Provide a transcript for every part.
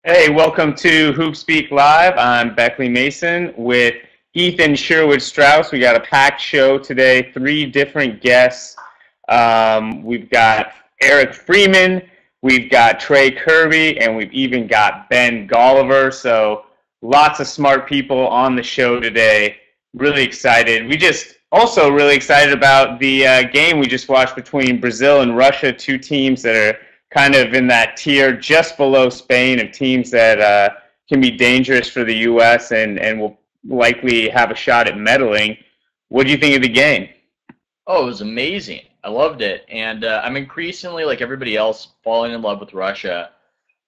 Hey, welcome to HoopSpeak Live. I'm Beckley Mason with Ethan Sherwood-Strauss. We got a packed show today, three different guests. We've got Eric Freeman, we've got Trey Kerby, and we've even got Ben Golliver. So lots of smart people on the show today. Really excited. We just also really excited about the game we just watched between Brazil and Russia, two teams that are kind of in that tier just below Spain of teams that can be dangerous for the U.S. and will likely have a shot at medaling. What do you think of the game? Oh, it was amazing. I loved it. And I'm increasingly, like everybody else, falling in love with Russia.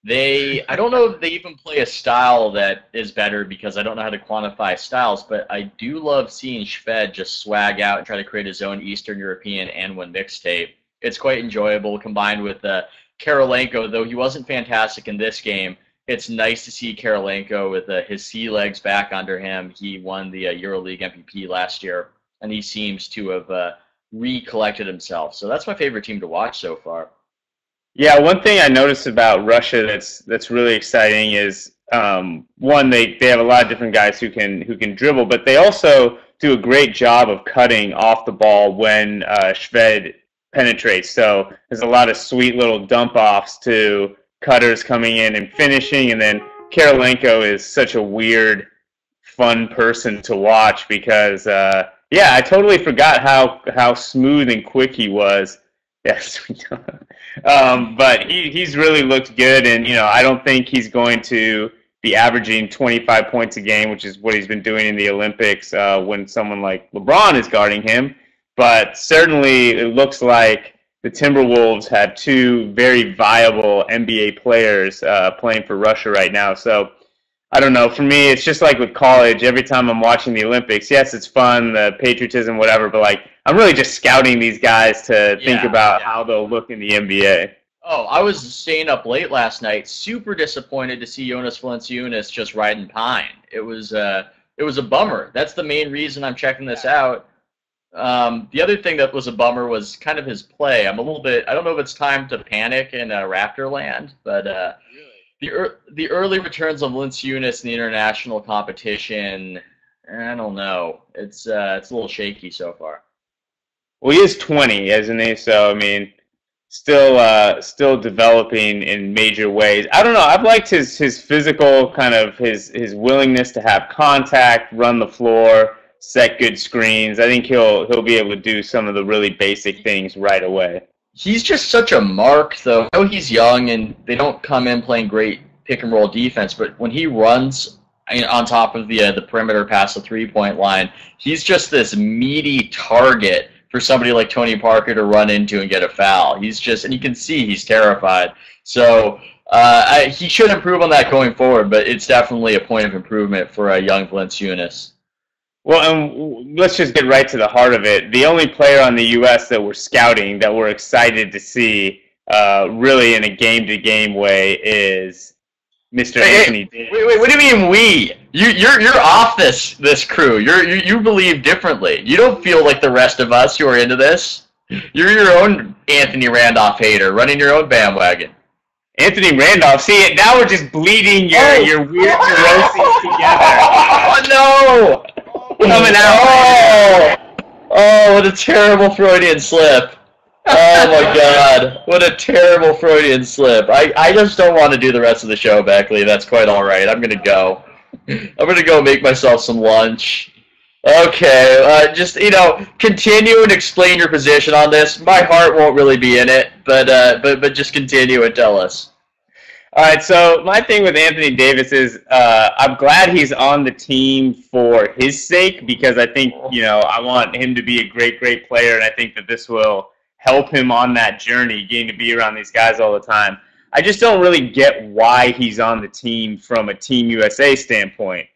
I don't know if they even play a style that is better because I don't know how to quantify styles, but I do love seeing Shved just swag out and try to create his own Eastern European and one mixtape. It's quite enjoyable combined with Karolenko, though he wasn't fantastic in this game. It's nice to see Karolenko with his sea legs back under him. He won the EuroLeague MVP last year, and he seems to have recollected himself. So that's my favorite team to watch so far. Yeah, one thing I noticed about Russia that's really exciting is one, they have a lot of different guys who can dribble, but they also do a great job of cutting off the ball when Shved penetrates. So there's a lot of sweet little dump offs to cutters coming in and finishing, and then Karolenko is such a weird, fun person to watch because I totally forgot how smooth and quick he was. Yes, but he's really looked good, and I don't think he's going to be averaging 25 points a game, which is what he's been doing in the Olympics when someone like LeBron is guarding him. But certainly it looks like the Timberwolves have two very viable NBA players playing for Russia right now. So I don't know. For me, it's just like with college. Every time I'm watching the Olympics, yes, it's fun, the patriotism, whatever, but like I'm really just scouting these guys to think about how they'll look in the NBA. Oh, I was staying up late last night, super disappointed to see Jonas Valanciunas just riding pine. It was a bummer. That's the main reason I'm checking this out. The other thing that was a bummer was kind of his play. I don't know if it's time to panic in Raptor land, but the early returns on Valanciunas in the international competition, I don't know. It's a little shaky so far. Well, he is 20, isn't he? So I mean, still developing in major ways. I don't know. I've liked his physical kind of his willingness to have contact, run the floor, set good screens. I think he'll be able to do some of the really basic things right away. He's just such a mark, though. I know he's young, and they don't come in playing great pick-and-roll defense, but when he runs on top of the perimeter past the three-point line, he's just this meaty target for somebody like Tony Parker to run into and get a foul. And you can see he's terrified. So he should improve on that going forward, but it's definitely a point of improvement for a young Valanciunas. Well, and let's just get right to the heart of it. The only player on the U.S. that we're scouting, that we're excited to see really in a game-to-game way is Mr. Anthony Davis. Wait, what do you mean we? You're off this crew. You believe differently. You don't feel like the rest of us who are into this. You're your own Anthony Randolph hater, running your own bandwagon. Anthony Randolph. See, now we're just bleeding your weird neuroses together. Oh no! Coming out. Oh, what a terrible Freudian slip. Oh my God, what a terrible Freudian slip. I just don't want to do the rest of the show, Beckley. That's quite all right. I'm gonna go. I'm gonna go make myself some lunch. Okay, just continue and explain your position on this. My heart won't really be in it, but just continue and tell us. All right, so my thing with Anthony Davis is I'm glad he's on the team for his sake because I think, I want him to be a great, great player, and I think that this will help him on that journey, getting to be around these guys all the time. I just don't really get why he's on the team from a Team USA standpoint.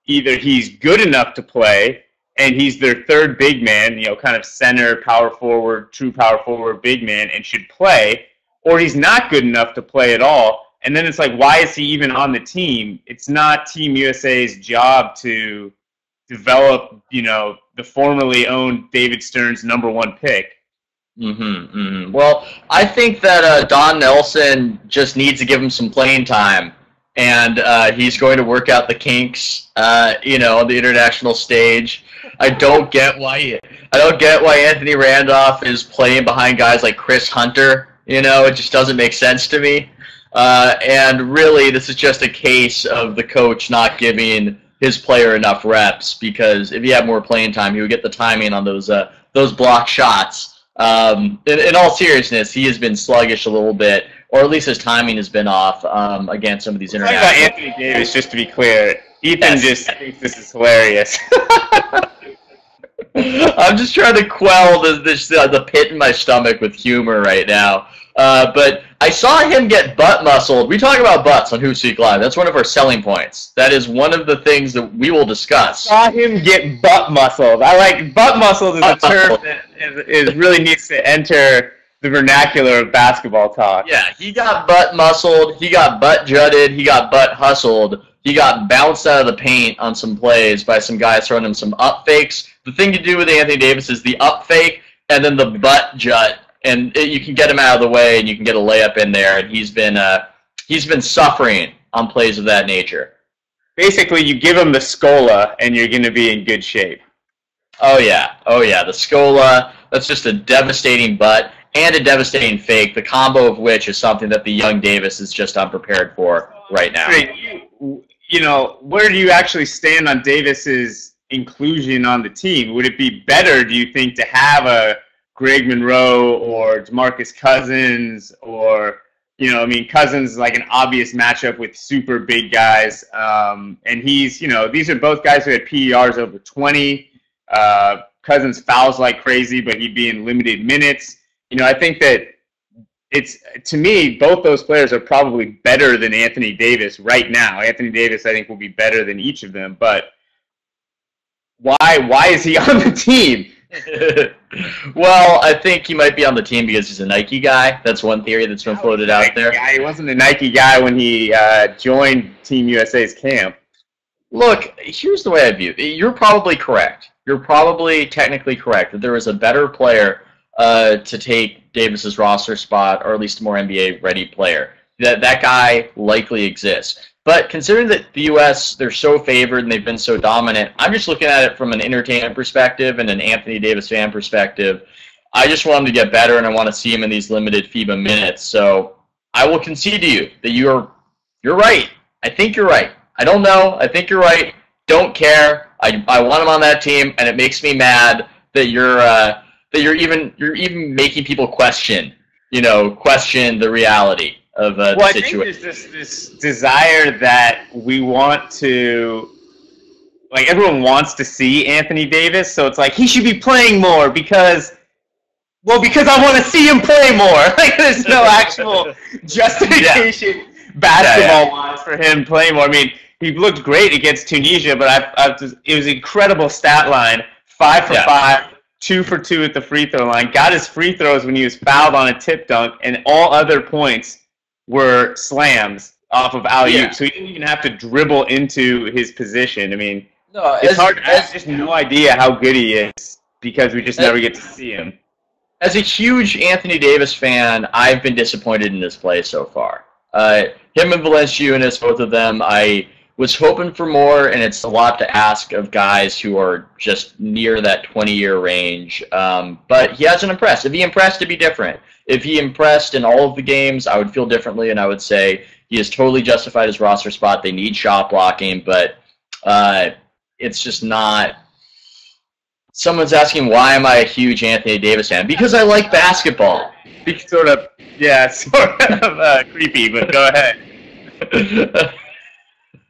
Either he's good enough to play, and he's their third big man, kind of center, power forward, true power forward, big man, and should play, or he's not good enough to play at all. And then it's like, why is he even on the team? It's not Team USA's job to develop, the formerly owned David Stern's #1 pick. Well, I think that Don Nelson just needs to give him some playing time, and he's going to work out the kinks, on the international stage. I don't get why Anthony Randolph is playing behind guys like Chris Hunter. It just doesn't make sense to me. And really, this is just a case of the coach not giving his player enough reps, because if he had more playing time, he would get the timing on those block shots. In all seriousness, he has been sluggish a little bit, or at least his timing has been off against some of these international. Talking about Anthony Davis, just to be clear, Ethan just thinks this is hilarious. I'm just trying to quell the pit in my stomach with humor right now. But I saw him get butt muscled. We talk about butts on HoopSpeak Live. That's one of our selling points. That is one of the things that we will discuss. I saw him get butt muscled. I like butt muscled is a term that is really needs to enter the vernacular of basketball talk. Yeah, he got butt muscled. He got butt jutted. He got butt hustled. He got bounced out of the paint on some plays by some guys throwing him some up fakes. The thing to do with Anthony Davis is the up fake and then the butt jut, and you can get him out of the way and you can get a layup in there. And he's been suffering on plays of that nature. Basically, you give him the Scola and you're going to be in good shape. Oh yeah, the Scola. That's just a devastating butt and a devastating fake. The combo of which is something that the young Davis is just unprepared for right now. Where do you actually stand on Davis's inclusion on the team? Would it be better, do you think, to have a Greg Monroe or DeMarcus Cousins, or Cousins is like an obvious matchup with super big guys, and these are both guys who had PERs over 20. Cousins fouls like crazy, but he'd be in limited minutes. I think that to me, both those players are probably better than Anthony Davis right now. Anthony Davis, I think, will be better than each of them, but why is he on the team? Well, I think he might be on the team because he's a Nike guy. That's one theory that's been floated out there. He wasn't a Nike guy when he joined Team USA's camp. Look, here's the way I view it. You're probably correct. You're probably technically correct that there is a better player to take Davis's roster spot, or at least a more NBA-ready player. That guy likely exists. But considering that the U.S., they're so favored and they've been so dominant, I'm just looking at it from an entertainment perspective and an Anthony Davis fan perspective. I just want him to get better, and I want to see him in these limited FIBA minutes. So I will concede to you that you're right. I think you're right. I don't know. I think you're right. Don't care. I want him on that team, and it makes me mad that you're even making people question the reality of the situation. I think there's this desire that we want to, like, everyone wants to see Anthony Davis, so it's like he should be playing more because I want to see him play more. Like, there's no actual justification basketball-wise for him playing more. I mean, he looked great against Tunisia, but it was an incredible stat line: 5 for 5. 2 for 2 at the free throw line, got his free throws when he was fouled on a tip dunk, and all other points were slams off of alley-oop. So he didn't even have to dribble into his position. I mean, it's hard. I have just no idea how good he is because we just never get to see him. As a huge Anthony Davis fan, I've been disappointed in his play so far. Him and Valanciunas, both of them, I was hoping for more, and it's a lot to ask of guys who are just near that 20-year range. But he hasn't impressed. If he impressed, it'd be different. If he impressed in all of the games, I would feel differently, and I would say he has totally justified his roster spot. They need shot blocking, but it's just not. Someone's asking, why am I a huge Anthony Davis fan? Because I like basketball. Sort of creepy, but go ahead.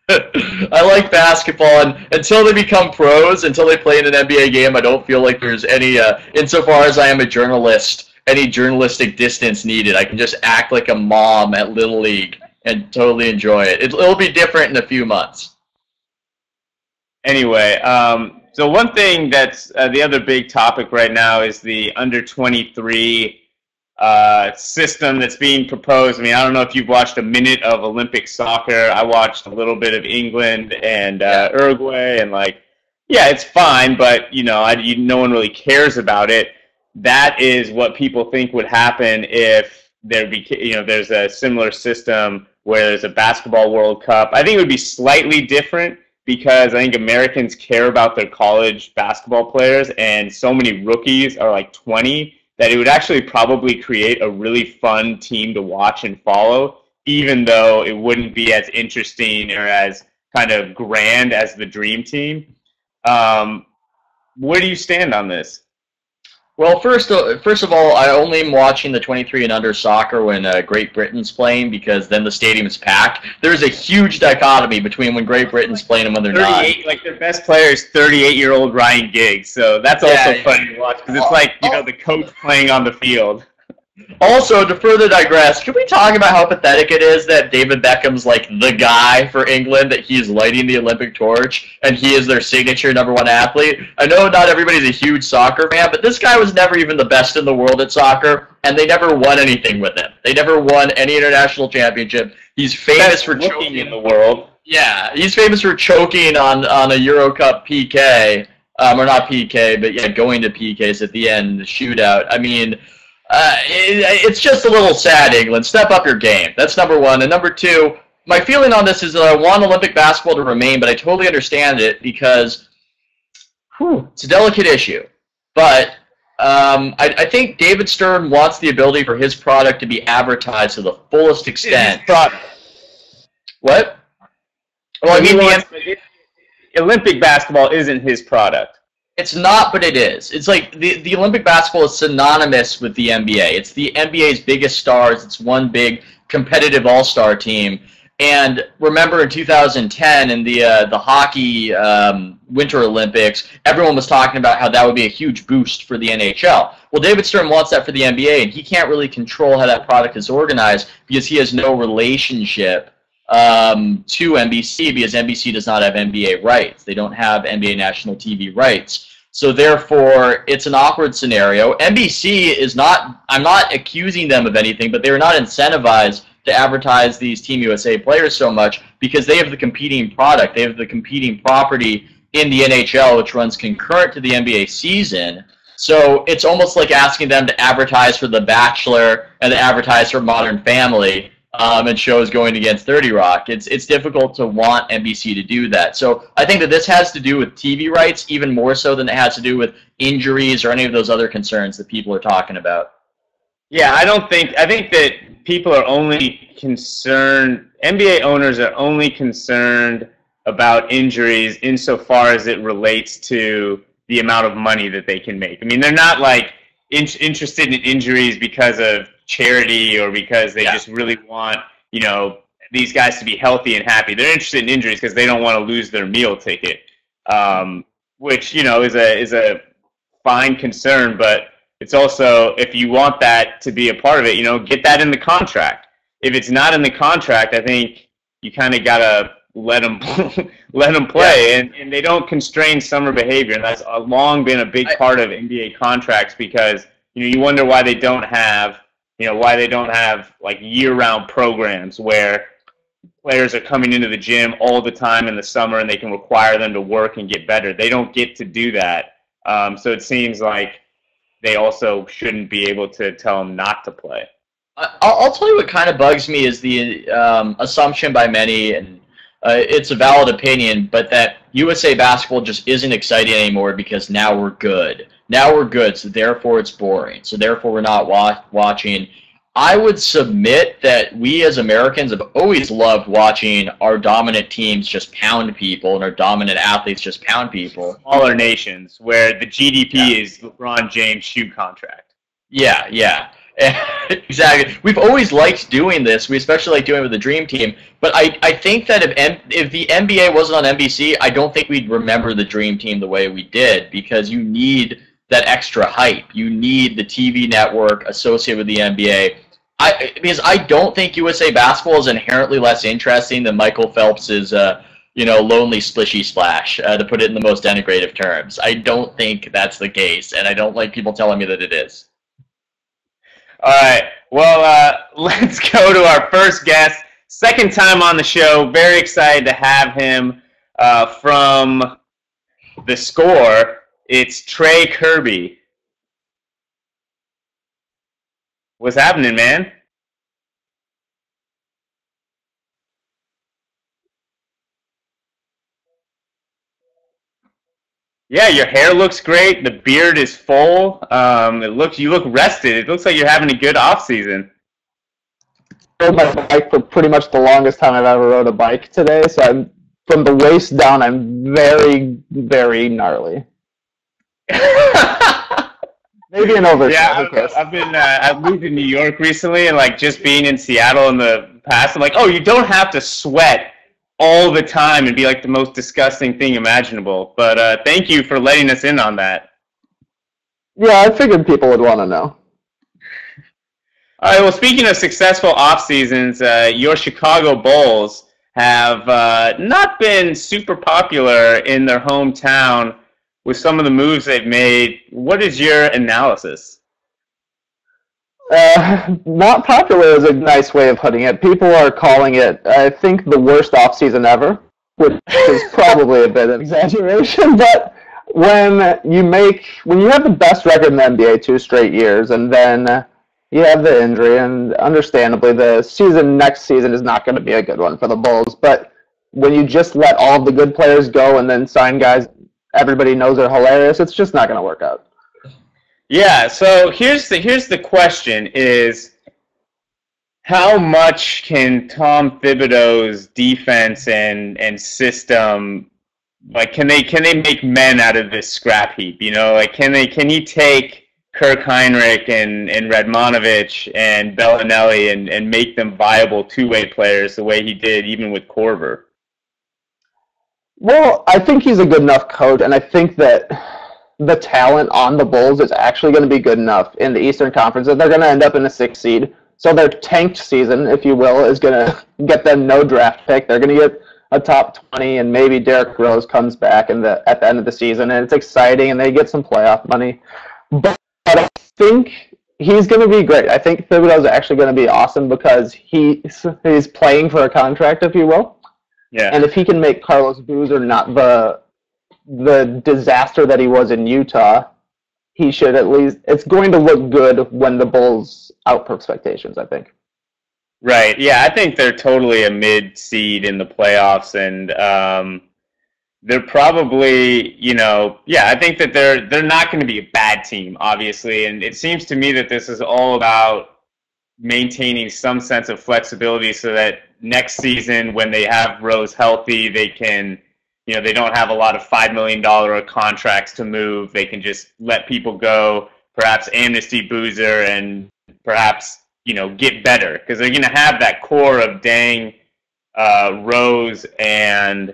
I like basketball, and until they become pros, until they play in an NBA game, I don't feel like there's any, insofar as I am a journalist, any journalistic distance needed. I can just act like a mom at Little League and totally enjoy it. It'll be different in a few months. Anyway, so one thing that's the other big topic right now is the under-23 system that's being proposed. I mean, I don't know if you've watched a minute of Olympic soccer. I watched a little bit of England and Uruguay, and it's fine, but no one really cares about it. that is what people think would happen if there's a similar system where there's a basketball World Cup. I think it would be slightly different because I think Americans care about their college basketball players, and so many rookies are like 20 that it would actually probably create a really fun team to watch and follow, even though it wouldn't be as interesting or as kind of grand as the Dream Team. Where do you stand on this? Well, first of all, I only am watching the 23 and under soccer when Great Britain's playing, because then the stadium's packed. There's a huge dichotomy between when Great Britain's playing and when they're not. Like their best player is 38-year-old Ryan Giggs, so that's also fun to watch because it's like the coach playing on the field. Also, to further digress, can we talk about how pathetic it is that David Beckham's like the guy for England, that he's lighting the Olympic torch, and he is their signature #1 athlete? I know not everybody's a huge soccer fan, but this guy was never even the best in the world at soccer, and they never won anything with him. They never won any international championship. He's famous for choking in the world. Yeah, he's famous for choking on a Euro Cup PK, or not PK, but yeah, going to PKs at the end, the shootout. I mean, it's just a little sad, England. Step up your game. That's #1. And #2, my feeling on this is that I want Olympic basketball to remain, but I totally understand it because it's a delicate issue. But I think David Stern wants the ability for his product to be advertised to the fullest extent. His product. What? Well, I mean, Olympic basketball isn't his product. It's not, but it is. It's like the Olympic basketball is synonymous with the NBA. It's the NBA's biggest stars. It's one big competitive all-star team. And remember in 2010 in the hockey Winter Olympics, everyone was talking about how that would be a huge boost for the NHL. Well, David Stern wants that for the NBA, and he can't really control how that product is organized because he has no relationship to NBC, because NBC does not have NBA rights. They don't have NBA national TV rights. So therefore, it's an awkward scenario. NBC is not, I'm not accusing them of anything, but they're not incentivized to advertise these Team USA players so much because they have the competing product. They have the competing property in the NHL, which runs concurrent to the NBA season. So it's almost like asking them to advertise for The Bachelor and to advertise for Modern Family. And shows going against 30 Rock. It's difficult to want NBC to do that. So I think that this has to do with TV rights even more so than it has to do with injuries or any of those other concerns that people are talking about. Yeah, I think that people are only concerned, NBA owners are only concerned about injuries insofar as it relates to the amount of money that they can make. I mean, they're not like interested in injuries because of charity or because they just really want, these guys to be healthy and happy. They're interested in injuries because they don't want to lose their meal ticket, which, is a fine concern, but it's also, if you want that to be a part of it, get that in the contract. If it's not in the contract, I think you kind of got to let them play, and they don't constrain summer behavior, and that's long been a big part of NBA contracts because, you wonder why they don't have like year-round programs where players are coming into the gym all the time in the summer and they can require them to work and get better. They don't get to do that. So it seems like they also shouldn't be able to tell them not to play. I'll tell you what kind of bugs me is the assumption by many, and it's a valid opinion, but that USA basketball just isn't exciting anymore because now we're good. Now we're good, so therefore it's boring. So therefore we're not watching. I would submit that we as Americans have always loved watching our dominant teams just pound people and our dominant athletes just pound people. Smaller nations where the GDP is LeBron James' shoe contract. Yeah. Exactly. We've always liked doing this. We especially like doing it with the Dream Team. But I think that if the NBA wasn't on NBC, I don't think we'd remember the Dream Team the way we did, because you need that extra hype. You need the TV network associated with the NBA. Because I don't think USA basketball is inherently less interesting than Michael Phelps's lonely splishy splash, to put it in the most denigrative terms. I don't think that's the case, and I don't like people telling me that it is. All right. Well, let's go to our first guest. Second time on the show. Very excited to have him from The Score. It's Trey Kerby. What's happening, man? Yeah, your hair looks great. The beard is full. You look rested. It looks like you're having a good off season. Rode my bike for pretty much the longest time I've ever rode a bike today, so I'm from the waist down. I'm very, very gnarly. Maybe an over. Yeah, I've moved to New York recently, and like just being in Seattle in the past, I'm like, oh, you don't have to sweat all the time and be like the most disgusting thing imaginable. But thank you for letting us in on that. Yeah, I figured people would want to know. All right. Well, speaking of successful off seasons, your Chicago Bulls have not been super popular in their hometown with some of the moves they've made. What is your analysis? Not popular is a nice way of putting it. People are calling it, I think, the worst offseason ever, which is probably a bit of an exaggeration. But when you have the best record in the NBA 2 straight years, and then you have the injury, and understandably, the next season is not going to be a good one for the Bulls. But when you just let all of the good players go and then sign guys everybody knows are hilarious, it's just not going to work out. Yeah, so here's the question is, how much can Tom Thibodeau's defense and system, like, can they make men out of this scrap heap? You know, like, can he take Kirk Heinrich and Radmanovich and Bellinelli and make them viable two-way players the way he did even with Korver? Well, I think he's a good enough coach, and I think that the talent on the Bulls is actually going to be good enough in the Eastern Conference that they're going to end up in a 6th seed. So their tanked season, if you will, is going to get them no draft pick. They're going to get a top 20, and maybe Derrick Rose comes back at the end of the season, and it's exciting, and they get some playoff money. But I think he's going to be great. I think Thibodeau's actually going to be awesome because he's playing for a contract, if you will. Yeah. And if he can make Carlos Boozer not the disaster that he was in Utah, he should at least. It's going to look good when the Bulls outperform expectations, I think. Right. Yeah, I think they're totally a mid seed in the playoffs, and they're probably, I think that they're not going to be a bad team, obviously, and it seems to me that this is all about maintaining some sense of flexibility so that next season, when they have Rose healthy, they can, they don't have a lot of $5 million contracts to move. They can just let people go, perhaps amnesty Boozer, and perhaps, get better, because they're going to have that core of Dang, Rose, and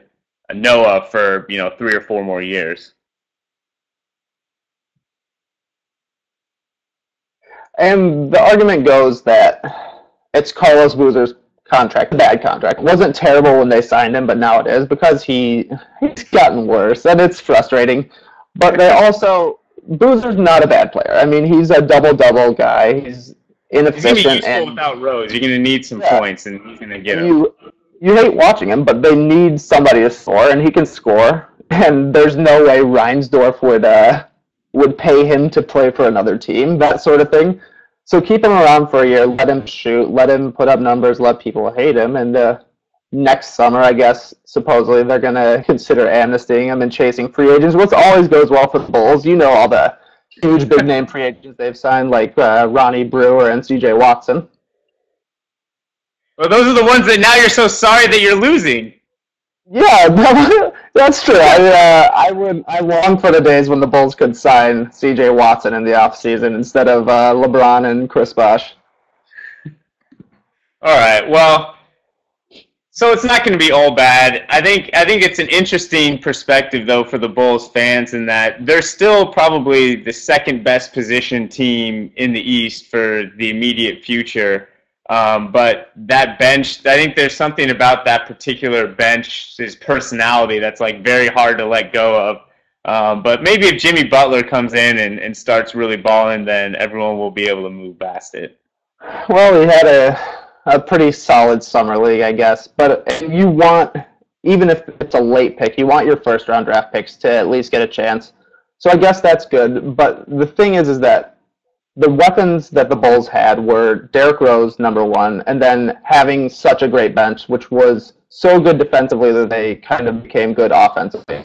Noah for, 3 or 4 more years. And the argument goes that it's Carlos Boozer's contract, bad contract. It wasn't terrible when they signed him, but now it is because he's gotten worse, and it's frustrating. But Boozer's not a bad player. I mean, he's a double-double guy. He's inefficient. He's going to be useful without Rose. You're going to need some points, and he's going to get them. You hate watching him, but they need somebody to score, and he can score. And there's no way Reinsdorf would pay him to play for another team, that sort of thing. So keep him around for a year, let him shoot, let him put up numbers, let people hate him, and next summer, I guess, supposedly they're going to consider amnestying him and chasing free agents, which always goes well for the Bulls. You know all the huge big-name free agents they've signed, like Ronnie Brewer and C.J. Watson. Well, those are the ones that now you're so sorry that you're losing. Yeah, that's true. I long for the days when the Bulls could sign C.J. Watson in the offseason instead of LeBron and Chris Bosh. All right. Well, so it's not going to be all bad. I think it's an interesting perspective, though, for the Bulls fans, in that they're still probably the second best positioned team in the East for the immediate future. But that bench, I think there's something about that particular bench's personality that's like very hard to let go of. But maybe if Jimmy Butler comes in and starts really balling, then everyone will be able to move past it. Well, we had a pretty solid summer league, I guess. But you want, even if it's a late pick, you want your first-round draft picks to at least get a chance. So I guess that's good. But the thing is that the weapons that the Bulls had were Derrick Rose, number one, and then having such a great bench, which was so good defensively that they kind of became good offensively.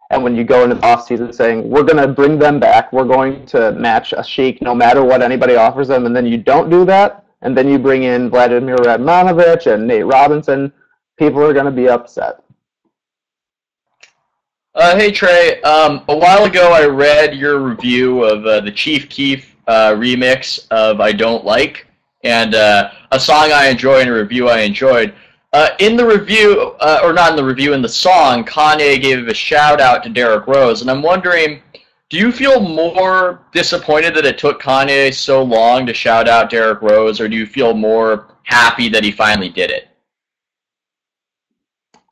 And when you go into the offseason saying, we're going to bring them back, we're going to match a Sheik no matter what anybody offers them, and then you don't do that, and then you bring in Vladimir Radmanovic and Nate Robinson, people are going to be upset. Hey, Trey. A while ago, I read your review of the Chief Keef remix of I Don't Like, and a song I enjoy and a review I enjoyed. In the review, or not in the review, in the song, Kanye gave a shout-out to Derrick Rose, and I'm wondering, do you feel more disappointed that it took Kanye so long to shout out Derrick Rose, or do you feel more happy that he finally did it?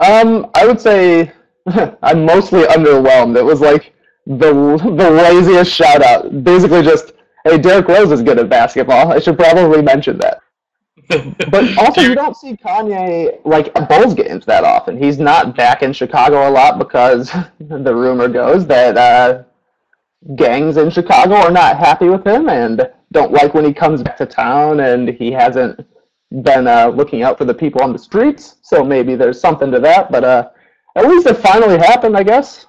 I would say I'm mostly underwhelmed. It was like the laziest shout-out. Basically just, hey, Derrick Rose is good at basketball. I should probably mention that. But also, you don't see Kanye like at Bulls games that often. He's not back in Chicago a lot because the rumor goes that gangs in Chicago are not happy with him and don't like when he comes back to town, and he hasn't been looking out for the people on the streets. So maybe there's something to that. But at least it finally happened, I guess.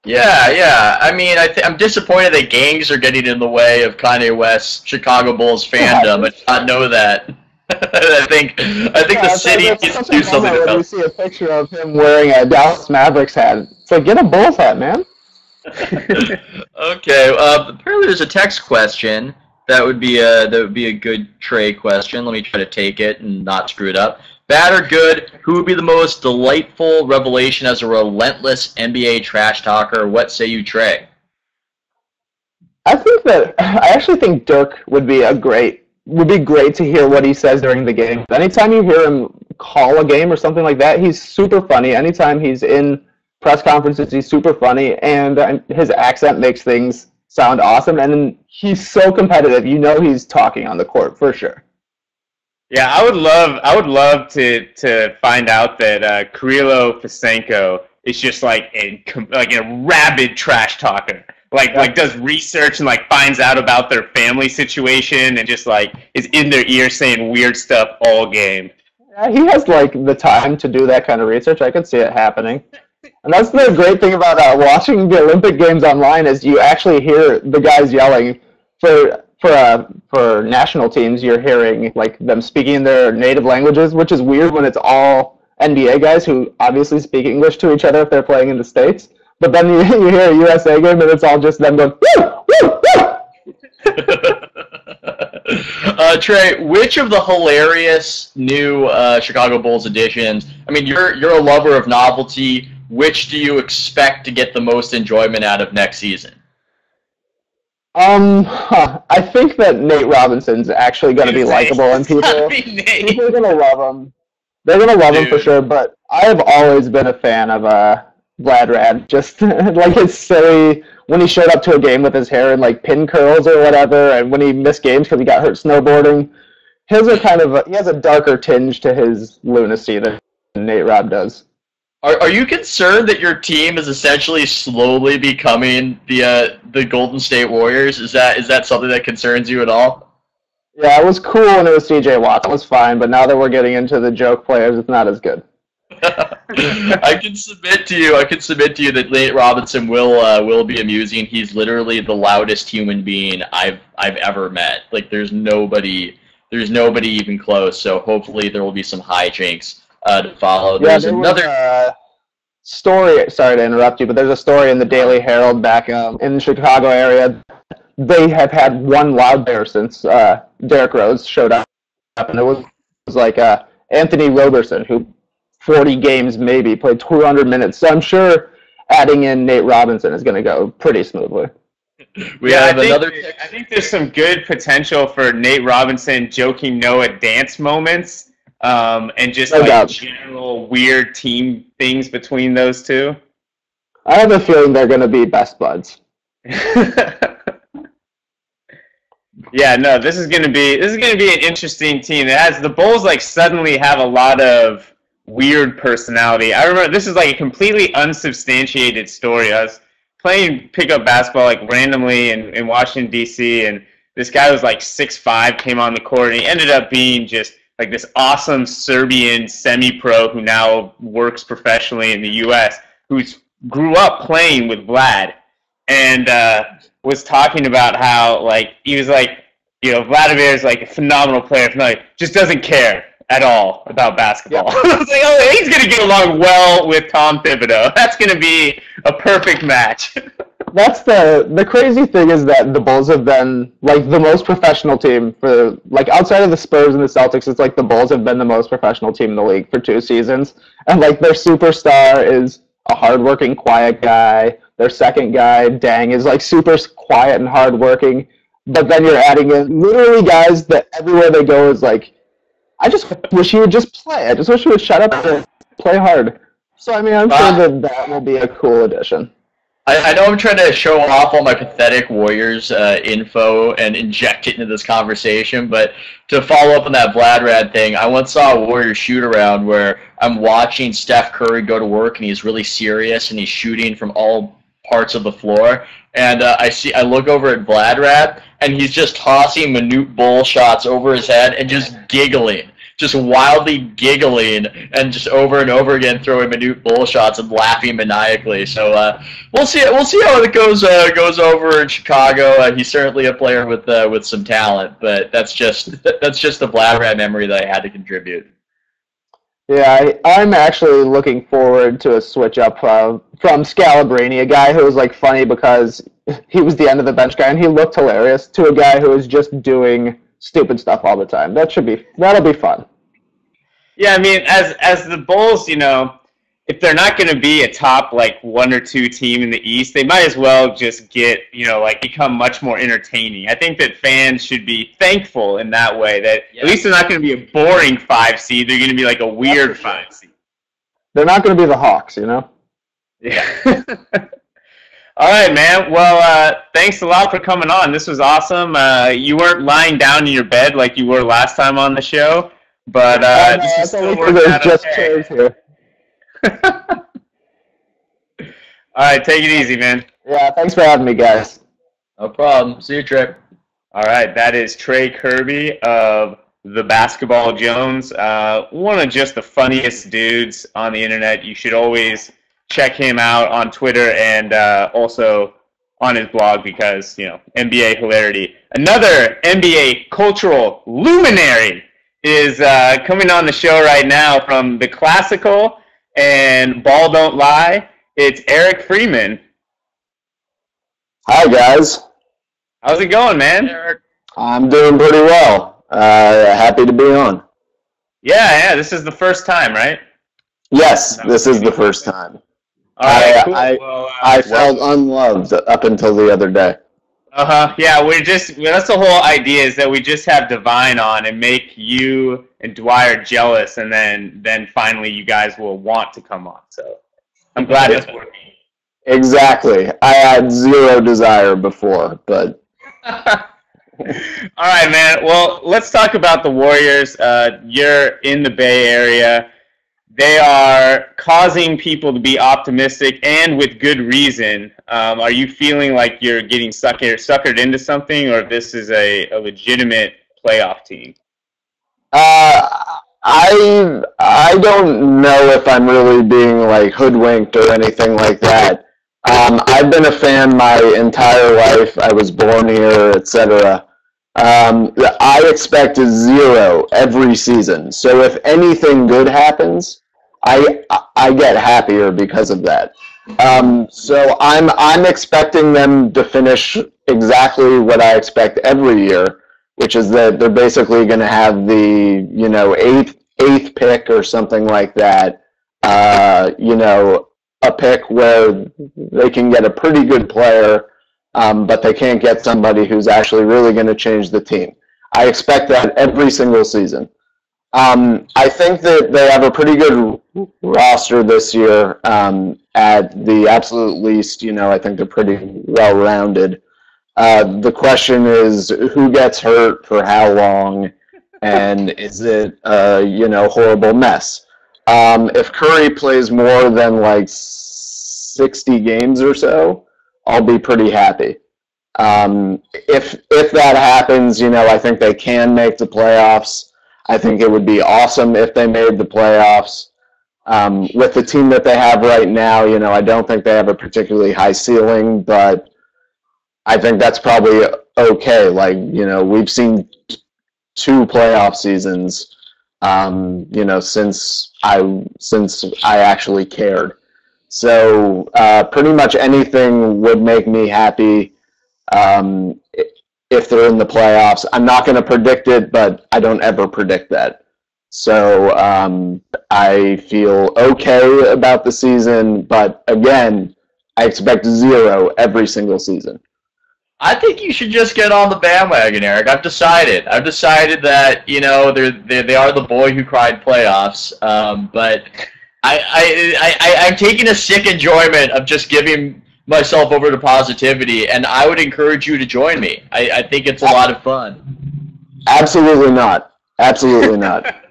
Yeah. I mean, I'm disappointed that gangs are getting in the way of Kanye West's Chicago Bulls fandom. I did not know that. I think the city needs to do something about it. When you see a picture of him wearing a Dallas Mavericks hat, it's like, get a Bulls hat, man. Okay. Apparently, there's a text question that would be a good Trey question. Let me try to take it and not screw it up. Bad or good, who would be the most delightful revelation as a relentless NBA trash talker? What say you, Trey? I actually think Dirk would be great to hear what he says during the game. Anytime you hear him call a game or something like that, he's super funny. Anytime he's in press conferences, he's super funny, and his accent makes things sound awesome. And he's so competitive. You know he's talking on the court for sure. Yeah, I would love to find out that Kirilo Fisenko is just like a rabid trash talker. Like does research and like finds out about their family situation and just like is in their ear saying weird stuff all game. Yeah, he has like the time to do that kind of research. I could see it happening. And that's the great thing about watching the Olympic Games online is you actually hear the guys yelling for national teams. You're hearing like them speaking in their native languages, which is weird when it's all NBA guys who obviously speak English to each other if they're playing in the States. But then you hear a USA game and it's all just them going, woo, woo, woo! Trey, which of the hilarious new Chicago Bulls additions? I mean, you're a lover of novelty. Which do you expect to get the most enjoyment out of next season? I think that Nate Robinson's actually going to be likable, and people are going to love him. They're going to love him for sure, but I have always been a fan of Vlad Rad. Just like his silly, when he showed up to a game with his hair in like pin curls or whatever, and when he missed games because he got hurt snowboarding. His are he has a darker tinge to his lunacy than Nate Rob does. Are you concerned that your team is essentially slowly becoming the Golden State Warriors? Is that something that concerns you at all? Yeah, it was cool when it was CJ Watt. It was fine, but now that we're getting into the joke players, it's not as good. I can submit to you that Nate Robinson will be amusing. He's literally the loudest human being I've ever met. Like there's nobody even close. So hopefully there will be some hijinks to follow. There's another story. Sorry to interrupt you, but there's a story in the Daily Herald back in the Chicago area. They have had one loud bear since Derrick Rose showed up, and it was like Anthony Roberson, who 40 games maybe, played 200 minutes. So I'm sure adding in Nate Robinson is going to go pretty smoothly. I think there's some good potential for Nate Robinson joking Noah dance moments. And just general weird team things between those two. I have a feeling they're going to be best buds. Yeah, no, this is going to be an interesting team. The Bulls like suddenly have a lot of weird personality. I remember this is like a completely unsubstantiated story. I was playing pickup basketball like randomly in Washington D.C. and This guy was like 6'5", came on the court, and he ended up being just like this awesome Serbian semi-pro who now works professionally in the U.S., who's grew up playing with Vlad, and was talking about how, like, he was like, you know, Vladimir's like a phenomenal player, just doesn't care at all about basketball. Yep. I was like, oh, he's going to get along well with Tom Thibodeau. That's going to be a perfect match. That's the crazy thing is that the Bulls have been like the most professional team for, like, outside of the Spurs and the Celtics, it's like the Bulls have been the most professional team in the league for 2 seasons. And like their superstar is a hardworking, quiet guy. Their second guy, Dang, is like super quiet and hardworking. But then you're adding in literally guys that everywhere they go is like, I just wish he would just play. I just wish he would shut up and play hard. So, I mean, I'm sure that will be a cool addition. I know I'm trying to show off all my pathetic Warriors info and inject it into this conversation, but to follow up on that Vlad thing, I once saw a Warriors shoot-around where I'm watching Steph Curry go to work, and he's really serious, and he's shooting from all parts of the floor, and I look over at Vlad, and he's just tossing minute bull shots over his head and just giggling. Just wildly giggling and just over and over again throwing minute bull shots and laughing maniacally. So we'll see how it goes over in Chicago. He's certainly a player with some talent, but that's just the Vlad memory that I had to contribute. Yeah, I'm actually looking forward to a switch up from Scalabrini, a guy who was like funny because he was the end of the bench guy and he looked hilarious, to a guy who is just doing stupid stuff all the time. That'll be fun. Yeah, I mean, as the Bulls, you know, if they're not going to be a top like 1 or 2 team in the East, they might as well just get, you know, like become much more entertaining. I think that fans should be thankful in that way that at least they're not going to be a boring 5 seed. They're going to be like a weird 5 seed. They're not going to be the Hawks, you know? Yeah. All right, man. Well, thanks a lot for coming on. This was awesome. You weren't lying down in your bed like you were last time on the show, but this is still working out just chairs here. All right, take it easy, man. Yeah, thanks for having me, guys. No problem. See you, Trey. All right, that is Trey Kerby of the Basketball Jones. One of just the funniest dudes on the internet. You should always check him out on Twitter and also on his blog because, you know, NBA hilarity. Another NBA cultural luminary is coming on the show right now from the Classical and Ball Don't Lie. It's Eric Freeman. Hi, guys. How's it going, man? Eric. I'm doing pretty well. Happy to be on. Yeah, this is the first time, right? Yes, this is the first time. All right, cool. I felt unloved up until the other day. Yeah, that's the whole idea is that we just have Divine on and make you and Dwyer jealous, and then finally you guys will want to come on. So I'm glad it's working. Exactly. I had zero desire before, but... All right, man. Well, let's talk about the Warriors. You're in the Bay Area. They are causing people to be optimistic, and with good reason. Are you feeling like you're getting suckered into something, or if this is a legitimate playoff team? I don't know if I'm really being like hoodwinked or anything like that. I've been a fan my entire life. I was born here, etc. I expect a 0 every season. So if anything good happens, I get happier because of that. So I'm expecting them to finish exactly what I expect every year, which is that they're basically going to have the, you know, eighth pick or something like that. You know, a pick where they can get a pretty good player, but they can't get somebody who's actually really going to change the team. I expect that every single season. I think that they have a pretty good roster this year. At the absolute least, you know, I think they're pretty well-rounded. The question is who gets hurt for how long, and is it a, you know, horrible mess? If Curry plays more than like 60 games or so, I'll be pretty happy. If that happens, I think they can make the playoffs. I think it would be awesome if they made the playoffs. With the team that they have right now, I don't think they have a particularly high ceiling, but I think that's probably okay. Like, we've seen 2 playoff seasons, since I actually cared. So pretty much anything would make me happy if they're in the playoffs. I'm not going to predict it, but I don't ever predict that. So I feel okay about the season, but again, I expect 0 every single season. I think you should just get on the bandwagon, Eric. I've decided that they are the boy who cried playoffs. But I'm taking a sick enjoyment of just giving myself over to positivity, and I would encourage you to join me. I think it's a lot of fun. Absolutely not. Absolutely not.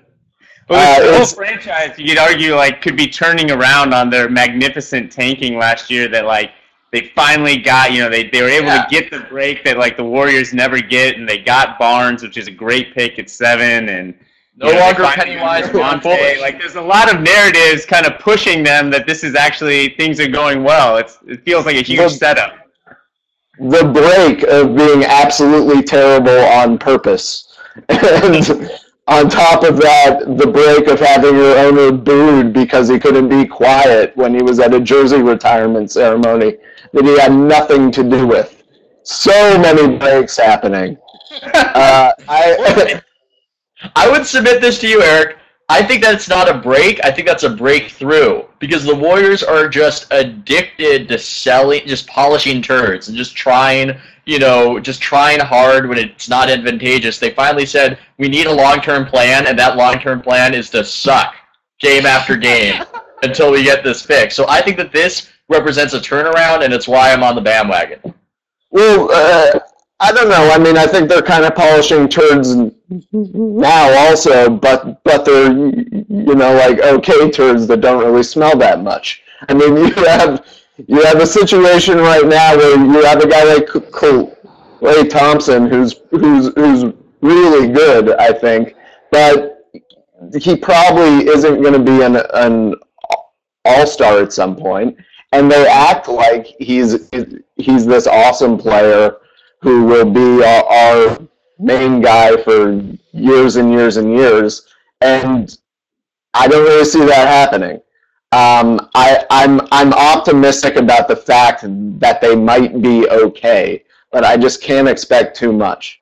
Well, the whole franchise, you could argue, could be turning around on their magnificent tanking last year that, they finally got, they were able to get the break that, the Warriors never get, and they got Barnes, which is a great pick at 7, and no longer Pennywise Monte. There's a lot of narratives kind of pushing them that this is actually, things are going well. It feels like a huge setup. The break of being absolutely terrible on purpose. And on top of that, the break of having your owner booed because he couldn't be quiet when he was at a jersey retirement ceremony that he had nothing to do with. So many breaks happening. I would submit this to you, Eric. I think that it's not a break. I think that's a breakthrough because the Warriors are just addicted to selling, just polishing turds and just trying hard when it's not advantageous. They finally said, we need a long-term plan, and that long-term plan is to suck game after game until we get this fixed. So I think that this represents a turnaround, and it's why I'm on the bandwagon. Well, I don't know. I mean, I think they're kind of polishing turds now also, but they're, okay turds that don't really smell that much. I mean, you have a situation right now where you have a guy like Klay Thompson who's really good, I think, but he probably isn't going to be an all-star at some point, and they act like he's this awesome player who will be our main guy for years and years and years, and I don't really see that happening. I'm optimistic about the fact that they might be okay, but I just can't expect too much.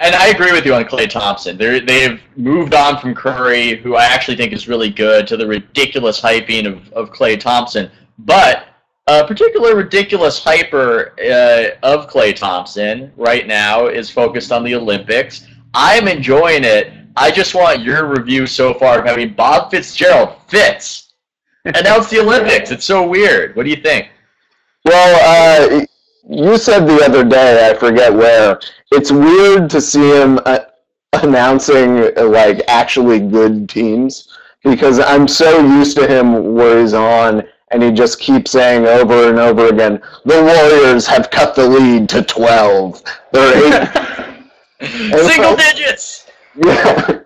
And I agree with you on Klay Thompson. They've moved on from Curry, who I actually think is really good, to the ridiculous hyping of Klay Thompson. But a particular ridiculous hyper of Klay Thompson right now is focused on the Olympics. I'm enjoying it. I just want your review so far of having Bob Fitzgerald announce the Olympics. It's so weird. What do you think? Well, you said the other day, I forget where, it's weird to see him announcing actually good teams, because I'm so used to him where he's on and he just keeps saying over and over again, the Warriors have cut the lead to 12. They're 8. Single digits! Yeah.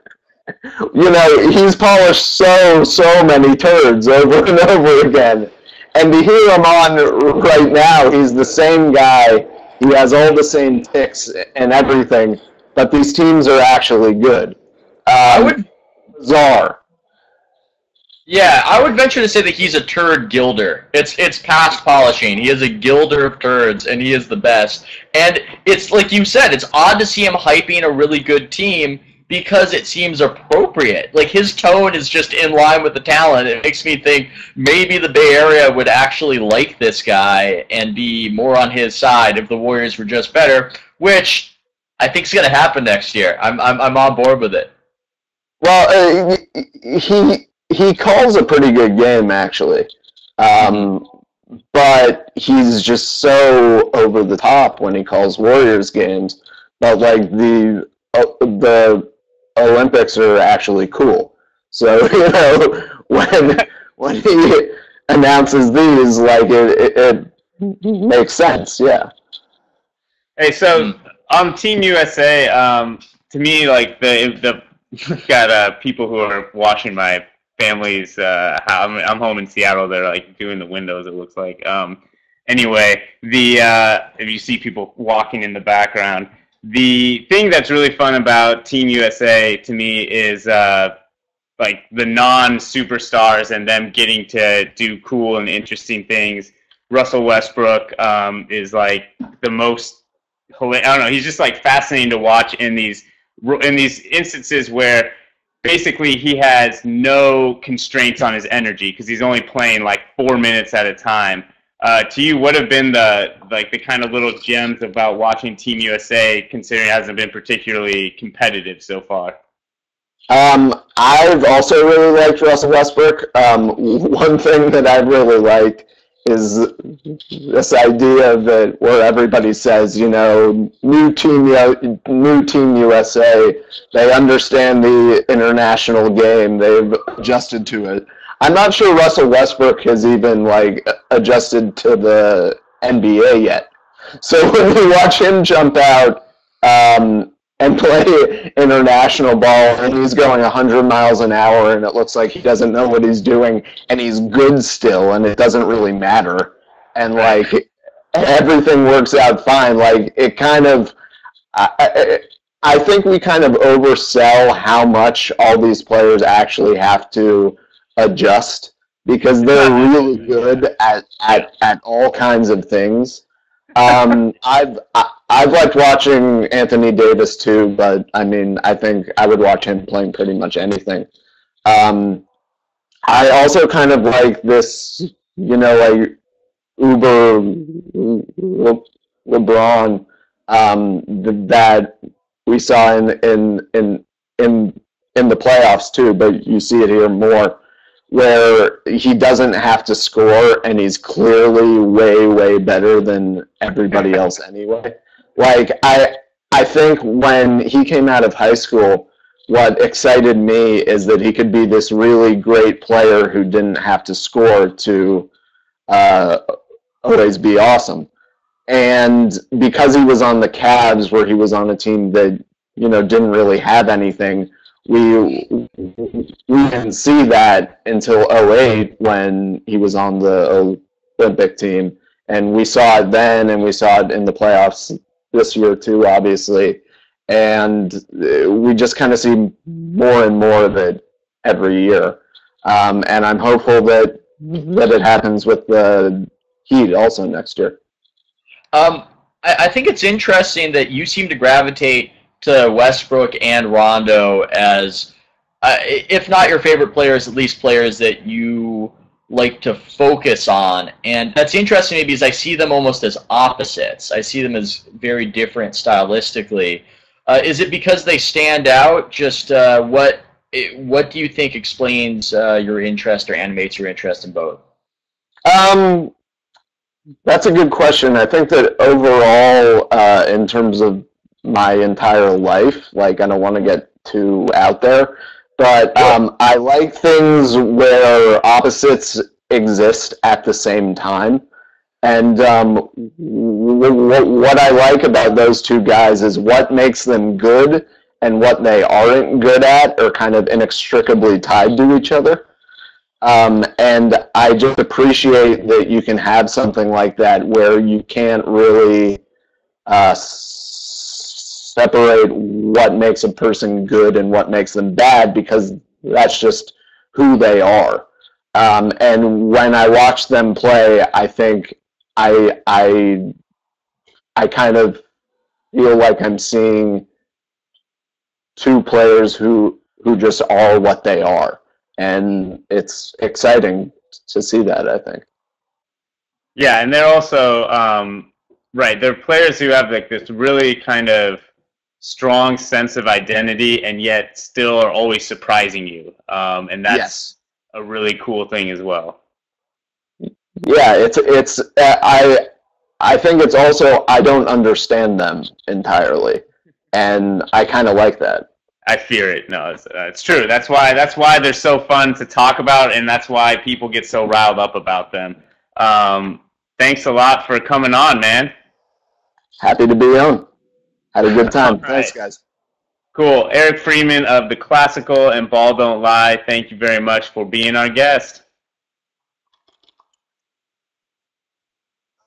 He's polished so many turds over and over again. And to hear him on right now, he's the same guy. He has all the same ticks and everything, but these teams are actually good. Bizarre. Yeah, I would venture to say that he's a turd gilder. It's past polishing. He is a gilder of turds, and he is the best. And it's like you said, it's odd to see him hyping a really good team because it seems appropriate. Like, his tone is just in line with the talent. It makes me think maybe the Bay Area would actually like this guy and be more on his side if the Warriors were just better, which I think is going to happen next year. I'm on board with it. Well, he calls a pretty good game, actually. But he's just so over the top when he calls Warriors games. But, the Olympics are actually cool. So, when he announces these, it makes sense. Yeah. Hey, so on Team USA, to me, like the got people who are watching my family's. I'm home in Seattle. They're like doing the windows. It looks like. Anyway, if you see people walking in the background, the thing that's really fun about Team USA to me is like the non-superstars and them getting to do cool and interesting things. Russell Westbrook is like the most. I don't know. He's just like fascinating to watch in these instances where basically he has no constraints on his energy because he's only playing like 4 minutes at a time. To you, what have been the kind of little gems about watching Team USA, considering it hasn't been particularly competitive so far? I've also really liked Russell Westbrook. One thing that I really like is this idea that where everybody says, you know, new team USA, they understand the international game, they've adjusted to it. I'm not sure Russell Westbrook has even like adjusted to the NBA yet. So when you watch him jump out and play international ball, and he's going 100 miles an hour, and it looks like he doesn't know what he's doing, and he's good still, and it doesn't really matter, and like everything works out fine. Like it kind of, I think we kind of oversell how much all these players actually have to adjust because they're really good at all kinds of things. I've liked watching Anthony Davis too, but I mean, I think I would watch him playing pretty much anything. I also kind of like this, you know, like uber LeBron that we saw in the playoffs too, but you see it here more, where he doesn't have to score and he's clearly way better than everybody else anyway. Like I think when he came out of high school, what excited me is that he could be this really great player who didn't have to score to always be awesome. And because he was on the Cavs, where he was on a team that, you know, didn't really have anything, we didn't see that until 2008 when he was on the Olympic team. And we saw it then, and we saw it in the playoffs this year too, obviously. And we just kind of see more and more of it every year. And I'm hopeful that it happens with the Heat also next year. I think it's interesting that you seem to gravitate to Westbrook and Rondo as, if not your favorite players, at least players that you like to focus on. And that's interesting to me because I see them almost as opposites. I see them as very different stylistically. Is it because they stand out? Just what do you think explains your interest or animates your interest in both? That's a good question. I think that overall, in terms of my entire life, like I don't want to get too out there, but I like things where opposites exist at the same time. And what I like about those two guys is what makes them good and what they aren't good at are kind of inextricably tied to each other. And I just appreciate that you can have something like that where you can't really separate what makes a person good and what makes them bad, because that's just who they are. And when I watch them play, I think I kind of feel like I'm seeing two players who just are what they are. And it's exciting to see that, I think. Yeah, and they're also, right, they're players who have like this really kind of strong sense of identity and yet still are always surprising you. And that's a really cool thing as well. Yeah, I think it's also, I don't understand them entirely. And I kind of like that. I fear it. No, it's true. That's why they're so fun to talk about, and that's why people get so riled up about them. thanks a lot for coming on, man. Happy to be on. Had a good time. Right. Thanks, guys. Cool. Eric Freeman of The Classical and Ball Don't Lie, thank you very much for being our guest.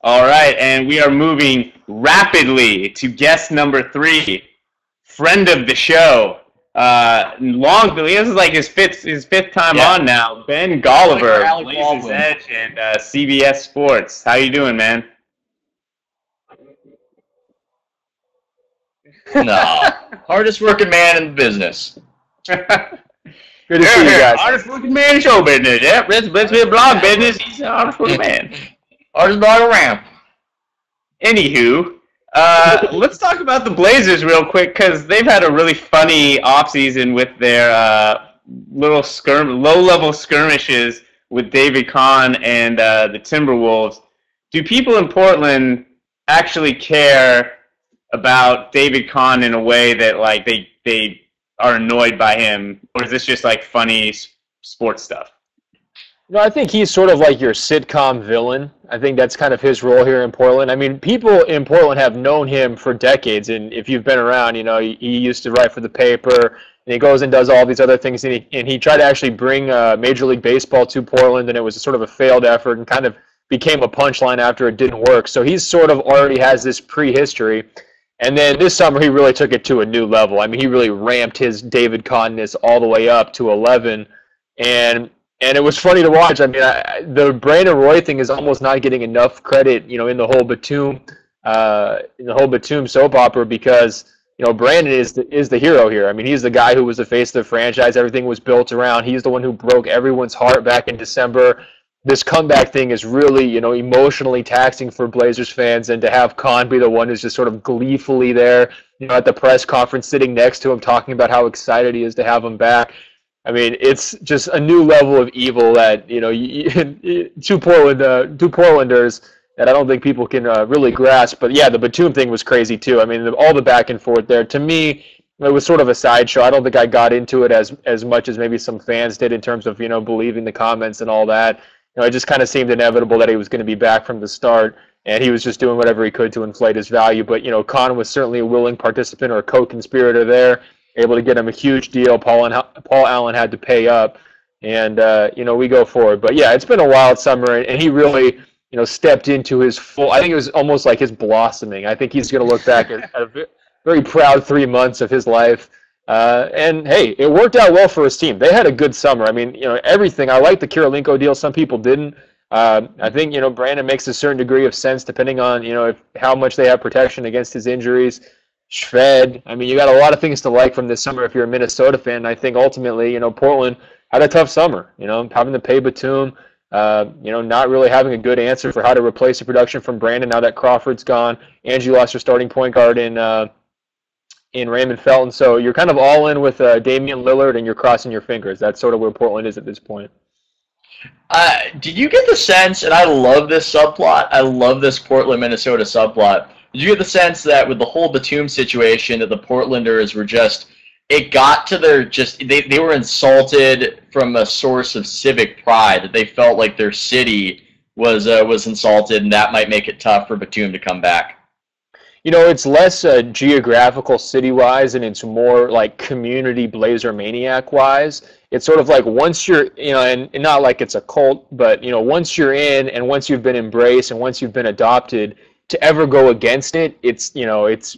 All right, and we are moving rapidly to guest number 3, friend of the show. This is like his fifth time on now. Ben Golliver, Blazers Edge and CBS Sports. How you doing, man? No, hardest working man in the business. Good to see you guys. Hardest working man in show business. Yep, let's be a blog business. He's the hardest working man. Hardest dog around. Anywho, let's talk about the Blazers real quick because they've had a really funny offseason with their low-level skirmishes with David Kahn and the Timberwolves. Do people in Portland actually care about David Kahn in a way that like they are annoyed by him, or is this just like funny sports stuff? No, I think he's sort of like your sitcom villain. I think that's kind of his role here in Portland. I mean, people in Portland have known him for decades, and if you've been around, you know, he used to write for the paper, and he goes and does all these other things, and he tried to actually bring Major League Baseball to Portland, and it was sort of a failed effort and kind of became a punchline after it didn't work. So he's sort of already has this prehistory. And then this summer, he really took it to a new level. I mean, he really ramped his David Kahn-ness all the way up to 11. And it was funny to watch. I mean, the Brandon Roy thing is almost not getting enough credit, you know, in the whole Batum soap opera because, you know, Brandon is the hero here. I mean, he's the guy who was the face of the franchise. Everything was built around. He's the one who broke everyone's heart back in December. This comeback thing is really, you know, emotionally taxing for Blazers fans, and to have Kahn be the one who's just sort of gleefully there, you know, at the press conference, sitting next to him, talking about how excited he is to have him back. I mean, it's just a new level of evil that, you know, two Portlanders that I don't think people can really grasp. But yeah, the Batum thing was crazy too. I mean, all the back and forth there. To me, it was sort of a sideshow. I don't think I got into it as much as maybe some fans did in terms of, you know, believing the comments and all that. You know, it just kind of seemed inevitable that he was going to be back from the start, and he was just doing whatever he could to inflate his value. But, you know, Kahn was certainly a willing participant or a co-conspirator there, able to get him a huge deal. Paul Allen had to pay up, and, you know, we go forward. But, yeah, it's been a wild summer, and he really, you know, stepped into his full – I think it was almost like his blossoming. I think he's going to look back at a very proud 3 months of his life. And hey, it worked out well for his team. They had a good summer. I mean, you know, everything. I like the Kirilenko deal. Some people didn't. I think, you know, Brandon makes a certain degree of sense depending on, you know, how much they have protection against his injuries. Shved. I mean, you got a lot of things to like from this summer if you're a Minnesota fan. And I think ultimately, you know, Portland had a tough summer. You know, having to pay Batum. You know, not really having a good answer for how to replace the production from Brandon now that Crawford's gone. Angie lost her starting point guard in Raymond Felton, so you're kind of all in with Damian Lillard, and you're crossing your fingers. That's sort of where Portland is at this point. Did you get the sense, and I love this subplot, I love this Portland-Minnesota subplot, did you get the sense that with the whole Batum situation that the Portlanders were just, it got to their they were insulted from a source of civic pride, that they felt like their city was insulted, and that might make it tough for Batum to come back? You know, it's less geographical city-wise, and it's more like community Blazer maniac-wise. It's sort of like once you're, you know, and not like it's a cult, but, you know, once you're in and once you've been embraced and once you've been adopted, to ever go against it, it's, you know, it's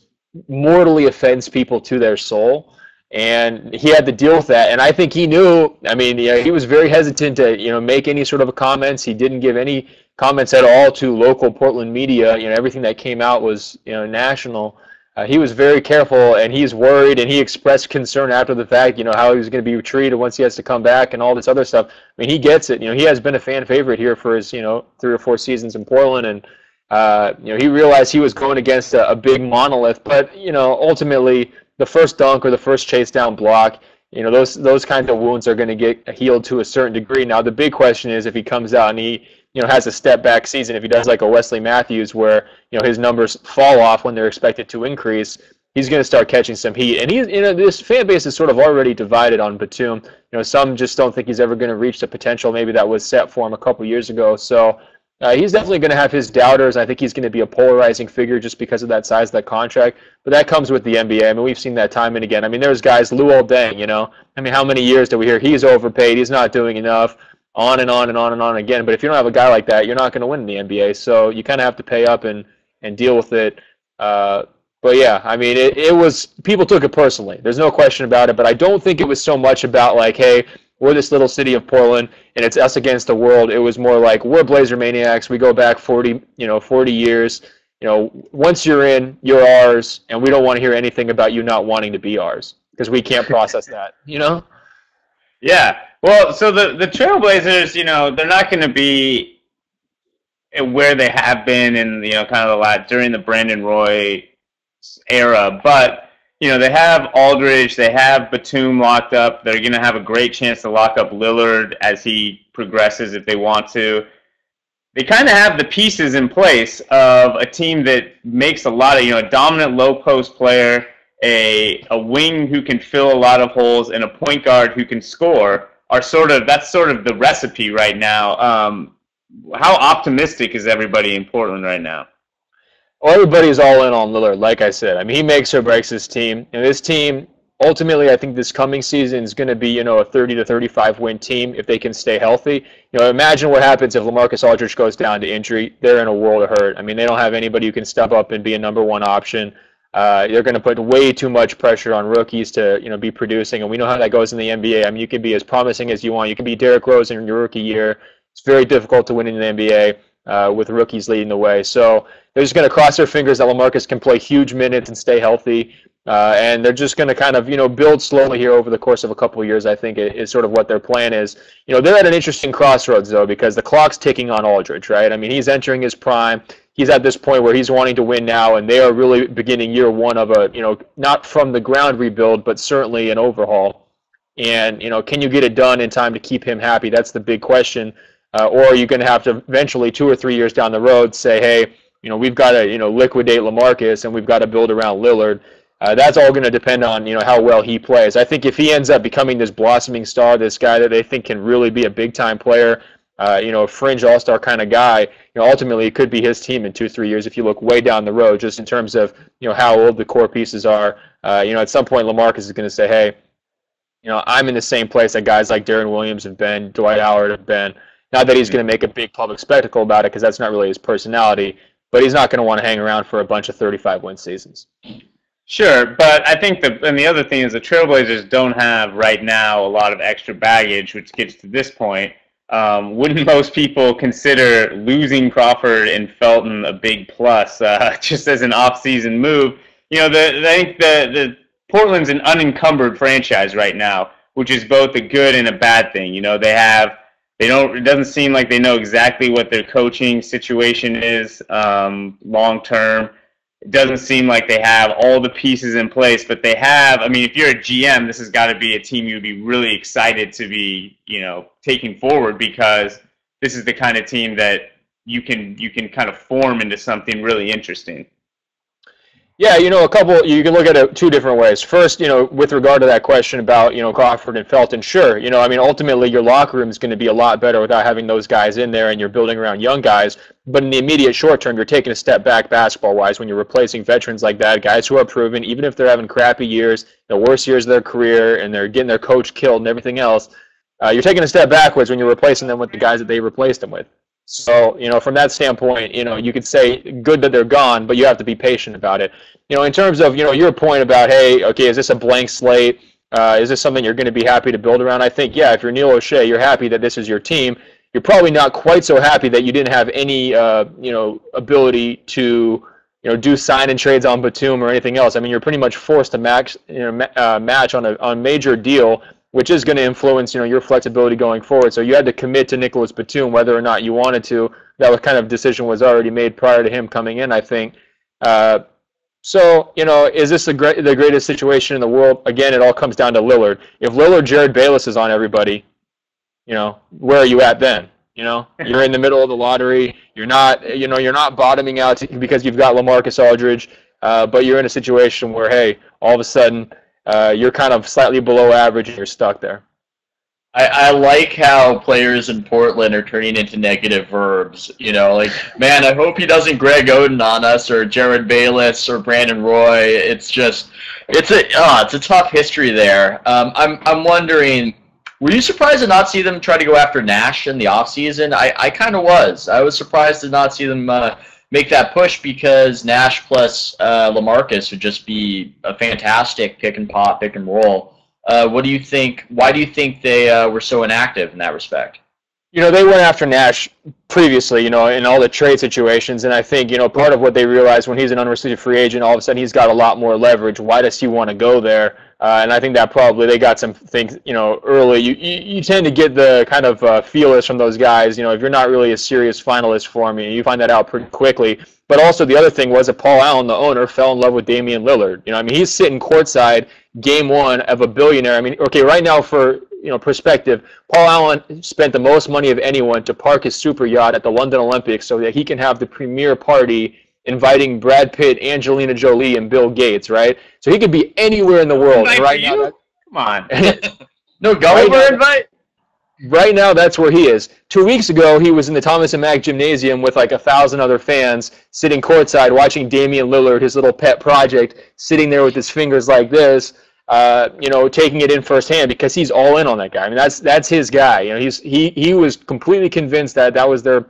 mortally offends people to their soul. And he had to deal with that. And I think he knew, I mean, you know, he was very hesitant to, you know, make any sort of comments. He didn't give any comments at all to local Portland media. You know, everything that came out was, you know, national. He was very careful, and he's worried, and he expressed concern after the fact, you know, how he was going to be treated once he has to come back and all this other stuff. I mean, he gets it. You know, he has been a fan favorite here for his, you know, 3 or 4 seasons in Portland, and, you know, he realized he was going against a big monolith. But, you know, ultimately, the first dunk or the first chase down block, you know, those kinds of wounds are going to get healed to a certain degree. Now, the big question is if he comes out and he, you know, has a step back season, if he does like a Wesley Matthews where, you know, his numbers fall off when they're expected to increase, he's going to start catching some heat. And he's, you know, this fan base is sort of already divided on Batum. You know, some just don't think he's ever going to reach the potential maybe that was set for him a couple years ago. So He's definitely going to have his doubters. I think he's going to be a polarizing figure just because of that size of that contract. But that comes with the NBA. I mean, we've seen that time and again. I mean, there's guys, Luol Deng, you know. I mean, how many years do we hear he's overpaid, he's not doing enough, on and on and on and on again. But if you don't have a guy like that, you're not going to win in the NBA. So you kind of have to pay up and deal with it. But yeah, I mean, it was, people took it personally. There's no question about it. But I don't think it was so much about like, hey, we're this little city of Portland, and it's us against the world. It was more like, we're Blazer maniacs. We go back 40 years. You know, once you're in, you're ours, and we don't want to hear anything about you not wanting to be ours because we can't process that. You know? Yeah. Well, so the Trailblazers, you know, they're not going to be where they have been in, you know, kind of a lot during the Brandon Roy era, but you know, they have Aldridge, they have Batum locked up. They're going to have a great chance to lock up Lillard as he progresses if they want to. They kind of have the pieces in place of a team that makes a lot of, you know, a dominant low post player, a wing who can fill a lot of holes, and a point guard who can score. That's sort of the recipe right now. How optimistic is everybody in Portland right now? Well, everybody's all in on Lillard, like I said. I mean, he makes or breaks his team. And this team, ultimately, I think this coming season is going to be, you know, a 30 to 35 win team if they can stay healthy. You know, imagine what happens if LaMarcus Aldridge goes down to injury. They're in a world of hurt. I mean, they don't have anybody who can step up and be a number one option. They're going to put way too much pressure on rookies to, you know, be producing. And we know how that goes in the NBA. I mean, you can be as promising as you want. You can be Derrick Rose in your rookie year. It's very difficult to win in the NBA. With rookies leading the way. So they're just going to cross their fingers that LaMarcus can play huge minutes and stay healthy. And they're just going to kind of, you know, build slowly here over the course of a couple of years, I think, is sort of what their plan is. You know, they're at an interesting crossroads, though, because the clock's ticking on Aldridge, right? I mean, he's entering his prime. He's at this point where he's wanting to win now, and they are really beginning year one of a, you know, not from the ground rebuild, but certainly an overhaul. And, you know, can you get it done in time to keep him happy? That's the big question. Or are you going to have to eventually 2 or 3 years down the road say, hey, you know, we've got to, you know, liquidate LaMarcus and we've got to build around Lillard. That's all going to depend on, you know, how well he plays. I think if he ends up becoming this blossoming star, this guy that they think can really be a big-time player, you know, a fringe all-star kind of guy, you know, ultimately it could be his team in 2-3 years if you look way down the road, just in terms of, you know, how old the core pieces are. You know, at some point LaMarcus is going to say, hey, you know, I'm in the same place that guys like Deron Williams have been, Dwight Howard have been. Not that he's going to make a big public spectacle about it because that's not really his personality, but he's not going to want to hang around for a bunch of 35-win seasons. Sure, but I think and the other thing is the Trailblazers don't have right now a lot of extra baggage, which gets to this point. Wouldn't most people consider losing Crawford and Felton a big plus just as an off-season move? You know, I think the Portland's an unencumbered franchise right now, which is both a good and a bad thing. You know, it doesn't seem like they know exactly what their coaching situation is long term. It doesn't seem like they have all the pieces in place, but they have. I mean, if you're a GM, this has got to be a team you'd be really excited to be, you know, taking forward, because this is the kind of team that you can kind of form into something really interesting. Yeah, you know, you can look at it 2 different ways. First, you know, with regard to that question about, you know, Crawford and Felton, sure, you know, I mean, ultimately your locker room is going to be a lot better without having those guys in there and you're building around young guys. But in the immediate short term, you're taking a step back basketball-wise when you're replacing veterans like that, guys who are proven, even if they're having crappy years, the worst years of their career, and they're getting their coach killed and everything else. You're taking a step backwards when you're replacing them with the guys that they replaced them with. So, you know, from that standpoint, you know, you could say good that they're gone, but you have to be patient about it. You know, in terms of, you know, your point about, hey, okay, is this a blank slate? Is this something you're going to be happy to build around? I think, yeah, if you're Neil O'Shea, you're happy that this is your team. You're probably not quite so happy that you didn't have any, you know, ability to, you know, do sign and trades on Batum or anything else. I mean, you're pretty much forced to match on a major deal, which is going to influence, you know, your flexibility going forward. So you had to commit to Nicholas Batum whether or not you wanted to. That kind of decision was already made prior to him coming in, I think. So, you know, is this the greatest situation in the world? Again, it all comes down to Lillard. If Lillard, Jared Bayless is on everybody, you know, where are you at then? You know, you're in the middle of the lottery. You're not bottoming out because you've got LaMarcus Aldridge, but you're in a situation where, hey, all of a sudden, you're kind of slightly below average and you're stuck there. I like how players in Portland are turning into negative verbs. You know, like, man, I hope he doesn't Greg Oden on us or Jared Bayless or Brandon Roy. It's just, it's a tough history there. I'm wondering, were you surprised to not see them try to go after Nash in the offseason? I kind of was. I was surprised to not see them make that push because Nash plus LaMarcus would just be a fantastic pick and pop, pick and roll. What do you think? Why do you think they were so inactive in that respect? You know, they went after Nash previously, you know, in all the trade situations, and I think, you know, part of what they realized when he's an unrestricted free agent, all of a sudden he's got a lot more leverage. Why does he want to go there? And I think that probably they got some things, you know, early. You tend to get the kind of feelers from those guys, you know, if you're not really a serious finalist for me, you find that out pretty quickly. But also the other thing was that Paul Allen, the owner, fell in love with Damian Lillard. You know, I mean, he's sitting courtside game one of a billionaire. I mean, okay, right now for, you know, perspective, Paul Allen spent the most money of anyone to park his super yacht at the London Olympics so that he can have the premier party inviting Brad Pitt, Angelina Jolie, and Bill Gates, right? So he could be anywhere in the world. Invite Right you? now, Come on. No Gulliver invite? right now, that's where he is. 2 weeks ago, he was in the Thomas and Mack Gymnasium with like 1,000 other fans sitting courtside watching Damian Lillard, his little pet project, sitting there with his fingers like this, you know, taking it in firsthand because he's all in on that guy. I mean, that's his guy. You know, he was completely convinced that that was their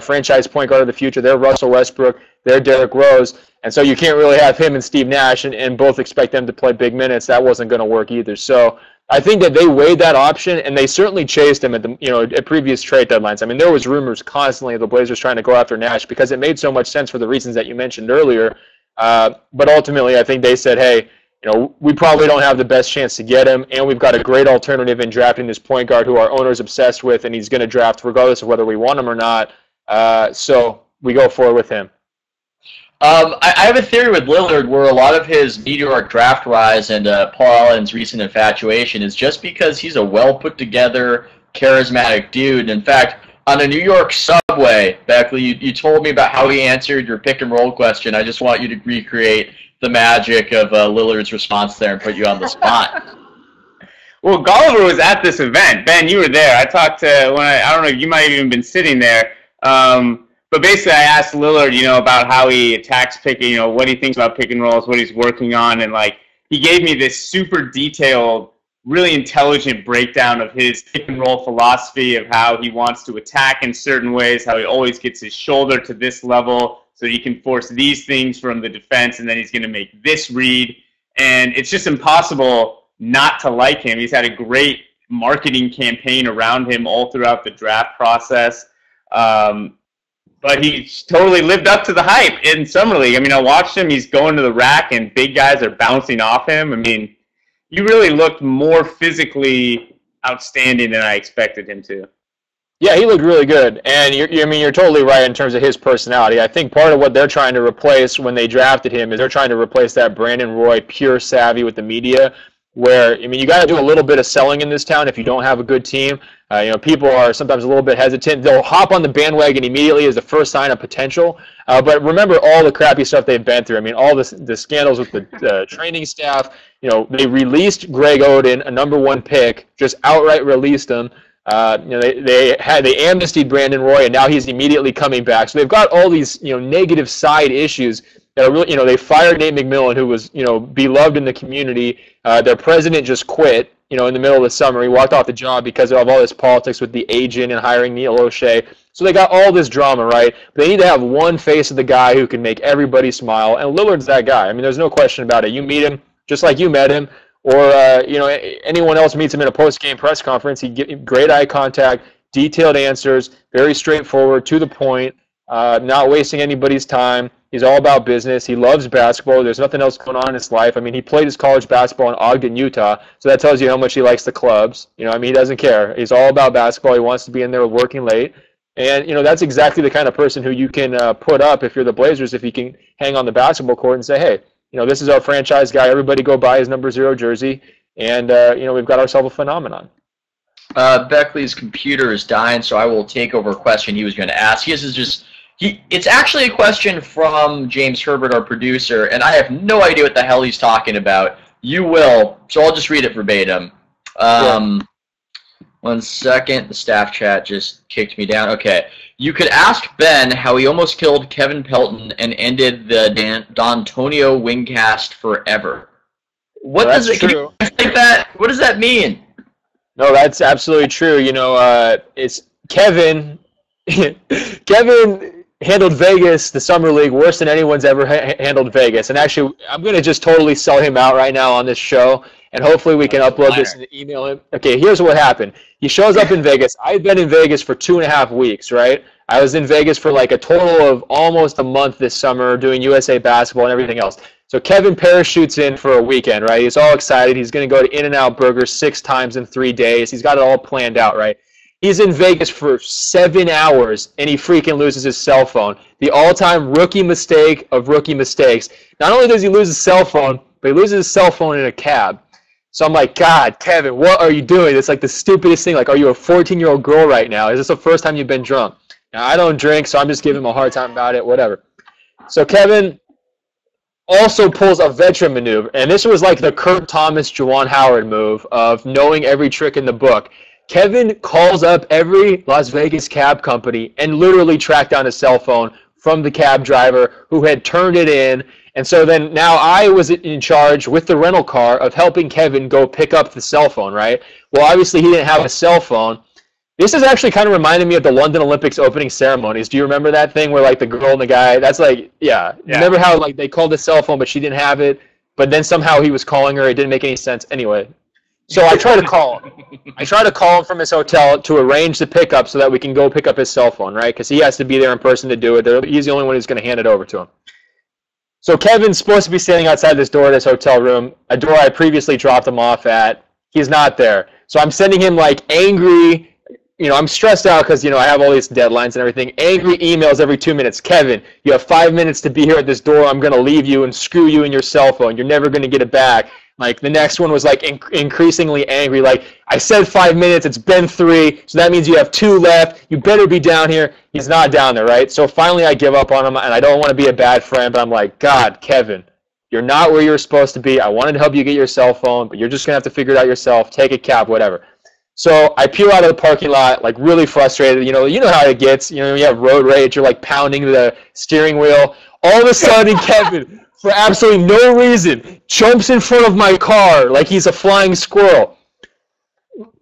franchise point guard of the future. They're Russell Westbrook. They're Derrick Rose. And so you can't really have him and Steve Nash and both expect them to play big minutes. That wasn't going to work either. So I think that they weighed that option, and they certainly chased him at the, you know, at previous trade deadlines. I mean, there was rumors constantly of the Blazers trying to go after Nash because it made so much sense for the reasons that you mentioned earlier. But ultimately, I think they said, hey, you know, we probably don't have the best chance to get him, and we've got a great alternative in drafting this point guard who our owner's obsessed with, and he's going to draft regardless of whether we want him or not. So we go forward with him. I have a theory with Lillard where a lot of his meteoric draft rise and Paul Allen's recent infatuation is just because he's a well-put-together, charismatic dude. In fact, on a New York subway, Beckley, you told me about how he answered your pick-and-roll question. I just want you to recreate the magic of Lillard's response there and put you on the spot. Well, Golliver was at this event. Ben, you were there. I talked to I don't know, you might have even been sitting there. But basically, I asked Lillard, you know, about how he attacks picking, you know, what he thinks about pick and rolls, what he's working on, and like he gave me this super detailed, really intelligent breakdown of his pick and roll philosophy of how he wants to attack in certain ways, how he always gets his shoulder to this level so he can force these things from the defense, and then he's going to make this read, and it's just impossible not to like him. He's had a great marketing campaign around him all throughout the draft process. But he totally lived up to the hype in Summer League. I mean, I watched him. He's going to the rack, and big guys are bouncing off him. I mean, he really looked more physically outstanding than I expected him to. Yeah, he looked really good. And you're totally right in terms of his personality. I think part of what they're trying to replace when they drafted him is they're trying to replace that Brandon Roy pure savvy with the media. Where, I mean, you got to do a little bit of selling in this town if you don't have a good team. You know, people are sometimes a little bit hesitant. They'll hop on the bandwagon immediately as the first sign of potential. But remember all the crappy stuff they've been through. I mean, all the scandals with the training staff. You know, they released Greg Oden, a #1 pick, just outright released him. You know, they amnestied Brandon Roy, and now he's immediately coming back. So they've got all these, you know, negative side issues. Really, you know, they fired Nate McMillan, who was, you know, beloved in the community. Their president just quit, you know, in the middle of the summer. He walked off the job because of all this politics with the agent and hiring Neil O'Shea. So they got all this drama, right? But they need to have one face of the guy who can make everybody smile, and Lillard's that guy. I mean, there's no question about it. You meet him just like you met him, or you know, anyone else meets him in a post-game press conference. He gives great eye contact, detailed answers, very straightforward, to the point, not wasting anybody's time. He's all about business. He loves basketball. There's nothing else going on in his life. I mean, he played his college basketball in Ogden, Utah, so that tells you how much he likes the clubs. You know, I mean, he doesn't care. He's all about basketball. He wants to be in there working late. And, you know, that's exactly the kind of person who you can put up if you're the Blazers, if you can hang on the basketball court and say, hey, you know, this is our franchise guy. Everybody go buy his #0 jersey. And, you know, we've got ourselves a phenomenon. Beckley's computer is dying, so I will take over a question he was going to ask. It's actually a question from James Herbert, our producer, and I have no idea what the hell he's talking about. You will, so I'll just read it verbatim. Let 1 second. The staff chat just kicked me down. Okay. You could ask Ben how he almost killed Kevin Pelton and ended the D'Antonio wingcast forever. What does it? Can you like that? What does that mean? No, that's absolutely true. You know, it's Kevin. Kevin handled Vegas, the Summer League, worse than anyone's ever handled Vegas. And actually, I'm going to just totally sell him out right now on this show, and hopefully we can upload this and email him. Okay, here's what happened. He shows up in Vegas. I've been in Vegas for 2.5 weeks, right? I was in Vegas for like a total of almost a month this summer doing USA basketball and everything else. So Kevin parachutes in for a weekend, right? He's all excited. He's going to go to In-N-Out Burger 6 times in 3 days. He's got it all planned out, right? He's in Vegas for 7 hours, and he freaking loses his cell phone. The all-time rookie mistake of rookie mistakes. Not only does he lose his cell phone, but he loses his cell phone in a cab. So I'm like, God, Kevin, what are you doing? It's like the stupidest thing. Like, are you a 14-year-old girl right now? Is this the first time you've been drunk? Now, I don't drink, so I'm just giving him a hard time about it, whatever. So Kevin also pulls a veteran maneuver, and this was like the Kurt Thomas, Juwan Howard move of knowing every trick in the book. Kevin calls up every Las Vegas cab company and literally tracked down his cell phone from the cab driver who had turned it in. And so then now I was in charge with the rental car of helping Kevin go pick up the cell phone, right? Well, obviously he didn't have a cell phone. This is actually kind of reminding me of the London Olympics opening ceremonies. Do you remember that thing where like the girl and the guy, that's like, yeah. Remember how like they called the cell phone but she didn't have it, but then somehow he was calling her. It didn't make any sense. Anyway. So I try to call him. I try to call him from his hotel to arrange the pickup so that we can go pick up his cell phone, right? Because he has to be there in person to do it. He's the only one who's going to hand it over to him. So Kevin's supposed to be standing outside this door of this hotel room, a door I previously dropped him off at. He's not there. So I'm sending him like angry, you know, I'm stressed out because, you know, I have all these deadlines and everything. Angry emails every 2 minutes. Kevin, you have 5 minutes to be here at this door. I'm going to leave you and screw you and your cell phone. You're never going to get it back. Like, the next one was, like, increasingly angry. Like, I said 5 minutes. It's been 3, so that means you have 2 left. You better be down here. He's not down there, right? So finally I give up on him, and I don't want to be a bad friend, but I'm like, God, Kevin, you're not where you're supposed to be. I wanted to help you get your cell phone, but you're just going to have to figure it out yourself. Take a cab, whatever. So I peel out of the parking lot, like, really frustrated. You know how it gets. You know, you have road rage. You're, like, pounding the steering wheel. All of a sudden, Kevin, for absolutely no reason, jumps in front of my car like he's a flying squirrel.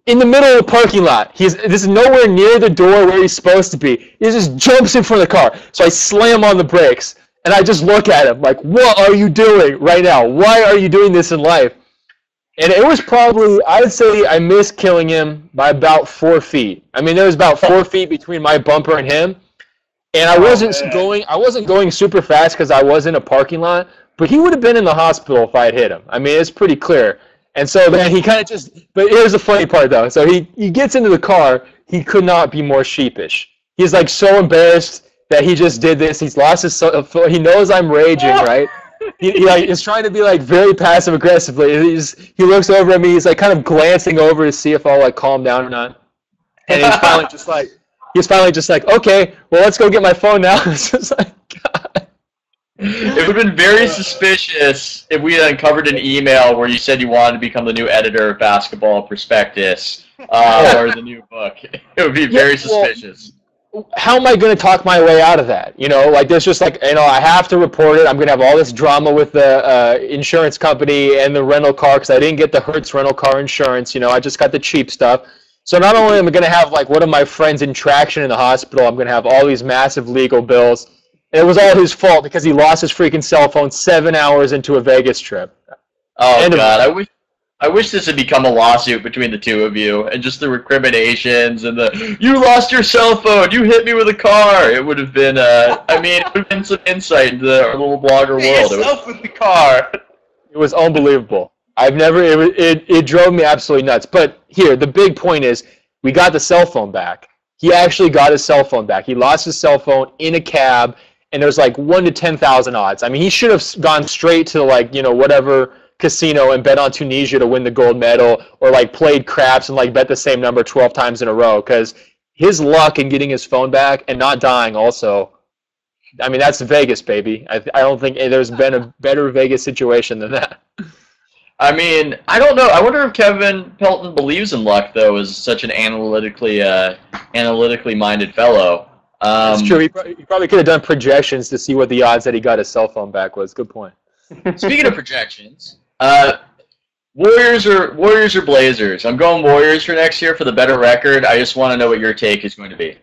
In the middle of the parking lot. This is nowhere near the door where he's supposed to be. He just jumps in front of the car. So I slam on the brakes, and I just look at him like, what are you doing right now? Why are you doing this in life? And it was probably, I'd say I missed killing him by about 4 feet. I mean, there was about 4 feet between my bumper and him. And I wasn't going super fast because I was in a parking lot, but he would have been in the hospital if I had hit him. I mean, it's pretty clear. And so then he kind of but here's the funny part though. So he gets into the car, he could not be more sheepish. He's like so embarrassed that he just did this. He's lost his, he knows I'm raging, right? He like is trying to be like very passive aggressively. He looks over at me, he's like kind of glancing over to see if I'll like calm down or not. And he's finally just like, okay, well, let's go get my phone now. It's just like, God. It would have been very suspicious if we had uncovered an email where you said you wanted to become the new editor of Basketball Prospectus or the new book. It would be very suspicious. How am I going to talk my way out of that? You know, like there's just like, you know, I have to report it. I'm going to have all this drama with the insurance company and the rental car because I didn't get the Hertz rental car insurance. You know, I just got the cheap stuff. So not only am I going to have, like, one of my friends in traction in the hospital, I'm going to have all these massive legal bills. And it was all his fault because he lost his freaking cell phone 7 hours into a Vegas trip. Oh, God. I wish this had become a lawsuit between the two of you and just the recriminations and the, you lost your cell phone, you hit me with a car. It would have been, it would have been some insight into our little blogger world. Yourself with the car. It was unbelievable. It drove me absolutely nuts. But here, the big point is, we got the cell phone back. He actually got his cell phone back. He lost his cell phone in a cab, and there's like 1 to 10,000 odds. I mean, he should have gone straight to like, you know, whatever casino and bet on Tunisia to win the gold medal, or like played craps and like bet the same number 12 times in a row, because his luck in getting his phone back and not dying also, I mean, that's Vegas, baby. I don't think there's been a better Vegas situation than that. I mean, I don't know. I wonder if Kevin Pelton believes in luck, though, as such an analytically minded fellow. That's true. He probably could have done projections to see what the odds that he got his cell phone back was. Good point. Speaking of projections, Warriors or Blazers? I'm going Warriors for next year for the better record. I just want to know what your take is going to be.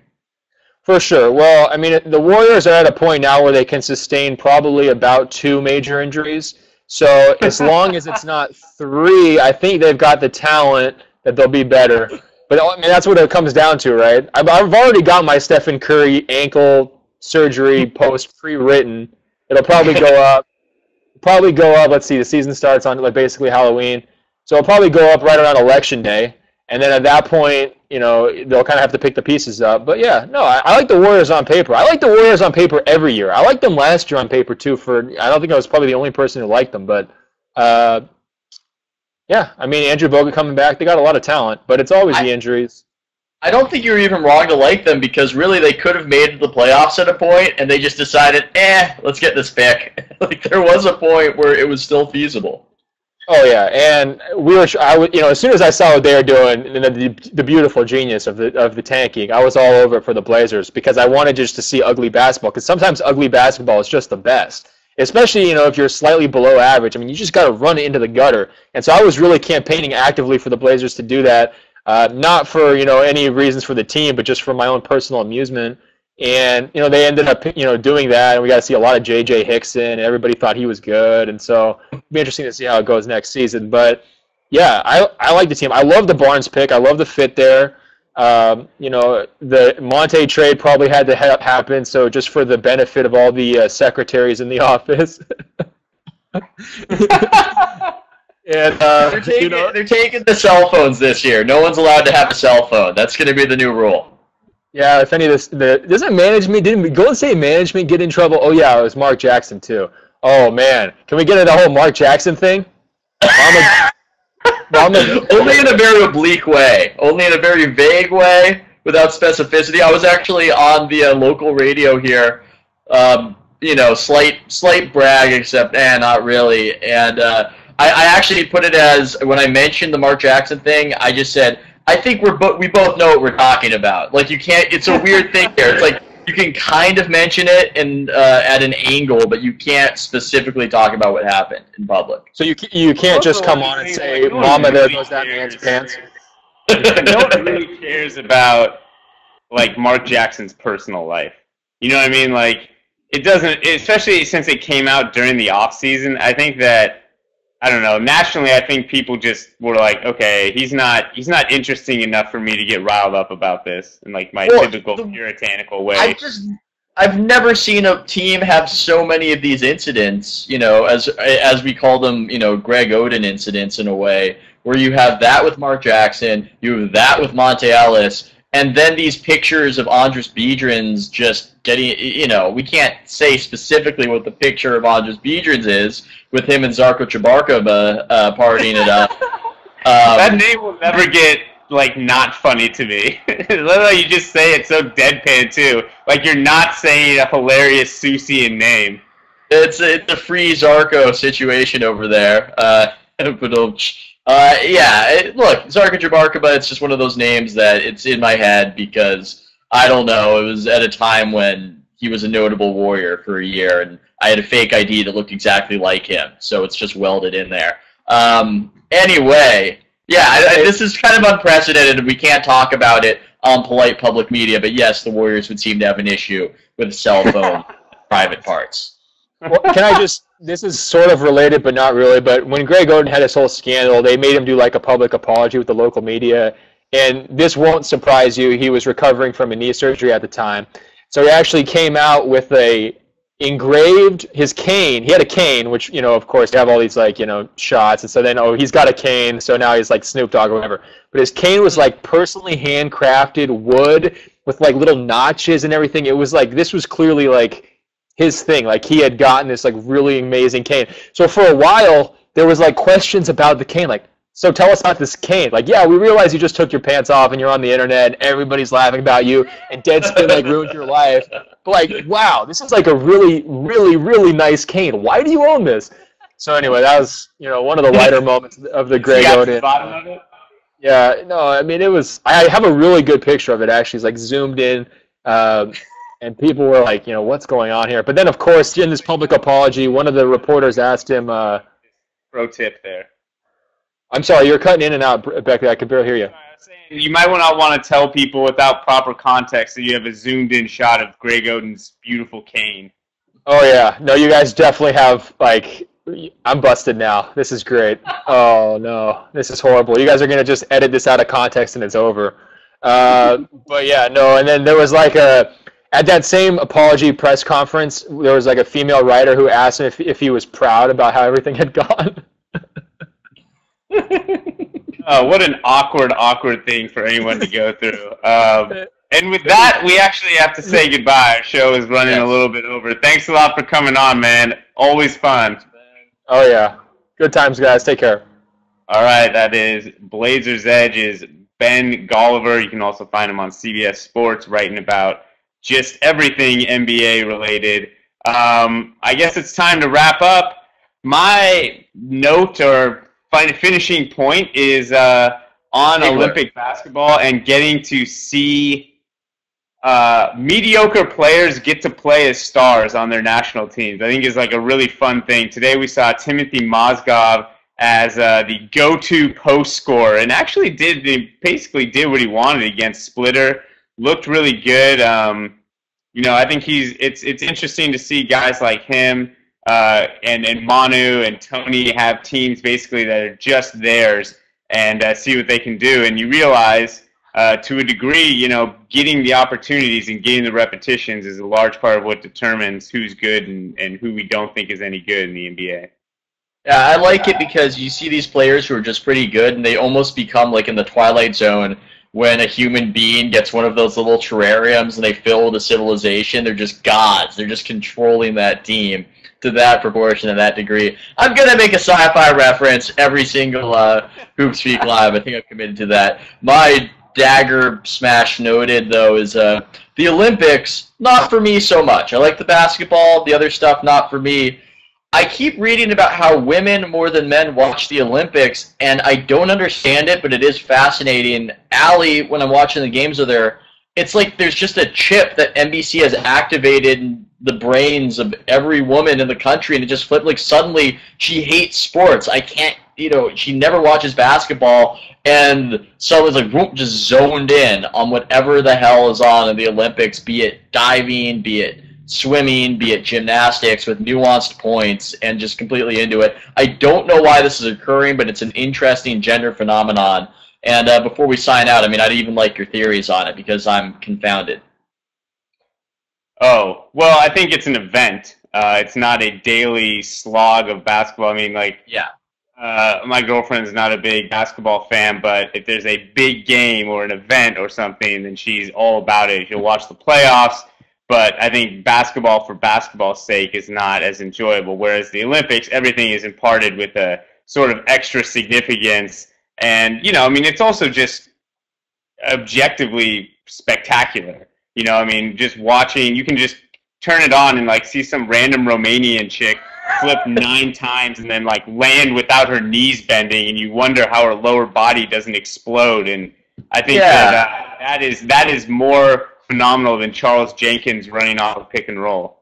For sure. Well, I mean, the Warriors are at a point now where they can sustain probably about 2 major injuries. So as long as it's not 3, I think they've got the talent that they'll be better. But I mean, that's what it comes down to, right? I've already got my Stephen Curry ankle surgery post pre-written. It'll probably go up. Let's see, the season starts on like basically Halloween. So it'll probably go up right around Election Day. And then at that point, you know, they'll kind of have to pick the pieces up. But yeah, no, I like the Warriors on paper. I like the Warriors on paper every year. I liked them last year on paper too. I don't think I was probably the only person who liked them, but yeah, I mean, Andrew Bogut coming back, they got a lot of talent, but it's always the injuries. I don't think you were even wrong to like them because really they could have made the playoffs at a point and they just decided, let's get this pick. Like there was a point where it was still feasible. Oh yeah, and as soon as I saw what they were doing, the beautiful genius of the tanking, I was all over it for the Blazers because I wanted just to see ugly basketball. Because sometimes ugly basketball is just the best, especially if you're slightly below average. I mean, you just got to run it into the gutter. And so I was really campaigning actively for the Blazers to do that, not for any reasons for the team, but just for my own personal amusement. And they ended up doing that, and we got to see a lot of J.J. Hickson, and everybody thought he was good, and so it'll be interesting to see how it goes next season. But yeah, I like the team. I love the Barnes pick. I love the fit there. The Monte trade probably had to happen, so just for the benefit of all the secretaries in the office. And they're taking the cell phones this year. No one's allowed to have a cell phone. That's going to be the new rule. Yeah, if any of this, doesn't management, didn't Golden State management get in trouble? Oh yeah, it was Mark Jackson too. Oh man, can we get into the whole Mark Jackson thing? Only in a very oblique way, only in a very vague way, without specificity. I was actually on the local radio here. Slight brag, except not really. And I actually put it as when I mentioned the Mark Jackson thing, I just said, I think we both know what we're talking about. Like you can't. It's a weird thing here. It's like you can kind of mention it and at an angle, but you can't specifically talk about what happened in public. So you can't just come on and say, "Mama, there goes that man's pants." No one really cares about like Mark Jackson's personal life. You know what I mean? Like it doesn't, especially since it came out during the off season. I think that. I don't know. Nationally, I think people just were like, okay, he's not interesting enough for me to get riled up about this in like my typical puritanical way. I've never seen a team have so many of these incidents, as we call them, Greg Oden incidents in a way, where you have that with Mark Jackson, you have that with Monte Ellis, and then these pictures of Andres Biedrins just getting, we can't say specifically what the picture of Andres Biedrins is with him and Zarko Chabarkova partying it up. That name will never get, not funny to me. Literally, you just say it so deadpan, too. Like you're not saying a hilarious Susian name. It's a free Zarko situation over there. Look, Zarko Chabarkova, it's just one of those names that it's in my head because, I don't know, it was at a time when he was a notable Warrior for a year, and I had a fake ID that looked exactly like him, so it's just welded in there. Anyway, this is kind of unprecedented, and we can't talk about it on polite public media, but yes, the Warriors would seem to have an issue with cell phone private parts. Well, this is sort of related, but not really, but when Greg Oden had his whole scandal, they made him do like a public apology with the local media, and this won't surprise you, he was recovering from a knee surgery at the time. So he actually came out with engraved his cane. He had a cane, which, of course, you have all these, shots, and so then, he's got a cane, so now he's like Snoop Dogg or whatever. But his cane was like personally handcrafted wood with like little notches and everything. It was like, this was clearly like his thing. Like he had gotten this like really amazing cane. So for a while, there was like questions about the cane, like, so tell us about this cane. Like, yeah, we realize you just took your pants off and you're on the internet and everybody's laughing about you and Deadspin like ruined your life. But like, wow, this is like a really, really, really nice cane. Why do you own this? So anyway, that was one of the lighter moments of the Greg Oden. Bottom of it? Yeah, no, I mean it was. I have a really good picture of it actually. It's like zoomed in, and people were like, what's going on here? But then of course in this public apology, one of the reporters asked him. Pro tip there. I'm sorry, you're cutting in and out, Beckley. I can barely hear you. You might not want to tell people without proper context that you have a zoomed-in shot of Greg Oden's beautiful cane. Oh yeah, no, you guys definitely have like. I'm busted now. This is great. Oh no, this is horrible. You guys are gonna just edit this out of context and it's over. But yeah, no. And then there was like at that same apology press conference, there was like a female writer who asked him if he was proud about how everything had gone. Oh, what an awkward thing for anyone to go through. And with that, we actually have to say goodbye. Our show is running a little bit over. Thanks a lot for coming on, man. Always fun. Oh, yeah. Good times, guys. Take care. All right, that is Blazers Edge's Ben Golliver. You can also find him on CBS Sports writing about just everything NBA related. I guess it's time to wrap up. My note or finishing point is on Olympic basketball and getting to see mediocre players get to play as stars on their national teams. I think is like a really fun thing. Today we saw Timothy Mozgov as the go-to post scorer and actually basically did what he wanted against Splitter. Looked really good. I think it's interesting to see guys like him and Manu and Tony have teams basically that are just theirs and see what they can do. And you realize to a degree, getting the opportunities and getting the repetitions is a large part of what determines who's good and who we don't think is any good in the NBA. Yeah, I like it because you see these players who are just pretty good, and they almost become like in the Twilight Zone when a human being gets one of those little terrariums and they fill with a civilization. They're just gods. They're just controlling that team to that proportion and that degree. I'm going to make a sci-fi reference every single HoopSpeak Live. I think I've committed to that. My dagger smash noted, though, is the Olympics, not for me so much. I like the basketball, the other stuff, not for me. I keep reading about how women more than men watch the Olympics, and I don't understand it, but it is fascinating. Allie, when I'm watching the games with her, it's like there's just a chip that NBC has activated in the brains of every woman in the country, and it just flipped. Like, suddenly she hates sports. I can't, she never watches basketball, and so it's like, whoop, just zoned in on whatever the hell is on in the Olympics, be it diving, be it swimming, be it gymnastics, with nuanced points, and just completely into it. I don't know why this is occurring, but it's an interesting gender phenomenon. And before we sign out, I'd even like your theories on it because I'm confounded. Oh, well, I think it's an event. It's not a daily slog of basketball. My girlfriend's not a big basketball fan, but if there's a big game or an event or something, then she's all about it. She'll watch the playoffs. But I think basketball for basketball's sake is not as enjoyable, whereas the Olympics, everything is imparted with a sort of extra significance. And, it's also just objectively spectacular. Just watching, you can just turn it on and, see some random Romanian chick flip 9 times and then, land without her knees bending, and you wonder how her lower body doesn't explode. And I think that is more phenomenal than Charles Jenkins running off a pick and roll.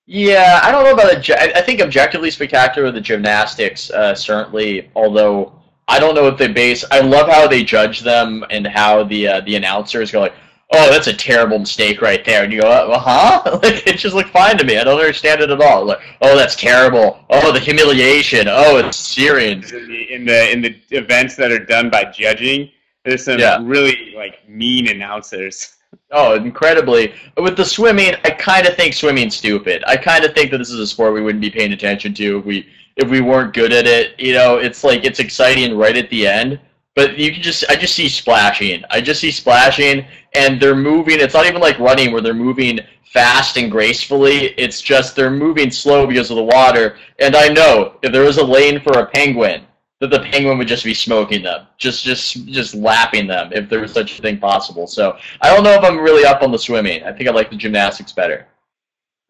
Yeah, I don't know about it. I think objectively spectacular, the gymnastics, certainly, although I don't know if they base. I love how they judge them and how the announcers go like, oh, that's a terrible mistake right there. And you go, huh? It just looked fine to me. I don't understand it at all. Like, oh, that's terrible. Oh, the humiliation. Oh, it's searing. In the events that are done by judging, there's some really mean announcers. Oh, incredibly. With the swimming, I kind of think swimming's stupid. I kind of think that this is a sport we wouldn't be paying attention to if we weren't good at it. It's exciting right at the end, but I just see splashing. I just see splashing, and they're moving. It's not even like running where they're moving fast and gracefully. It's just they're moving slow because of the water. And I know if there was a lane for a penguin, that the penguin would just be smoking them, just lapping them if there was such a thing possible. So I don't know if I'm really up on the swimming. I think I like the gymnastics better.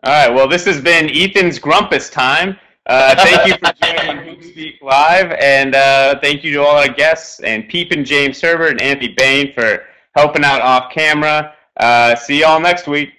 All right, well, this has been Ethan's Grumpus time. Thank you for joining HoopSpeak Live, and thank you to all our guests, and Peep and James Herbert and Anthony Bain for helping out off camera. See y'all next week.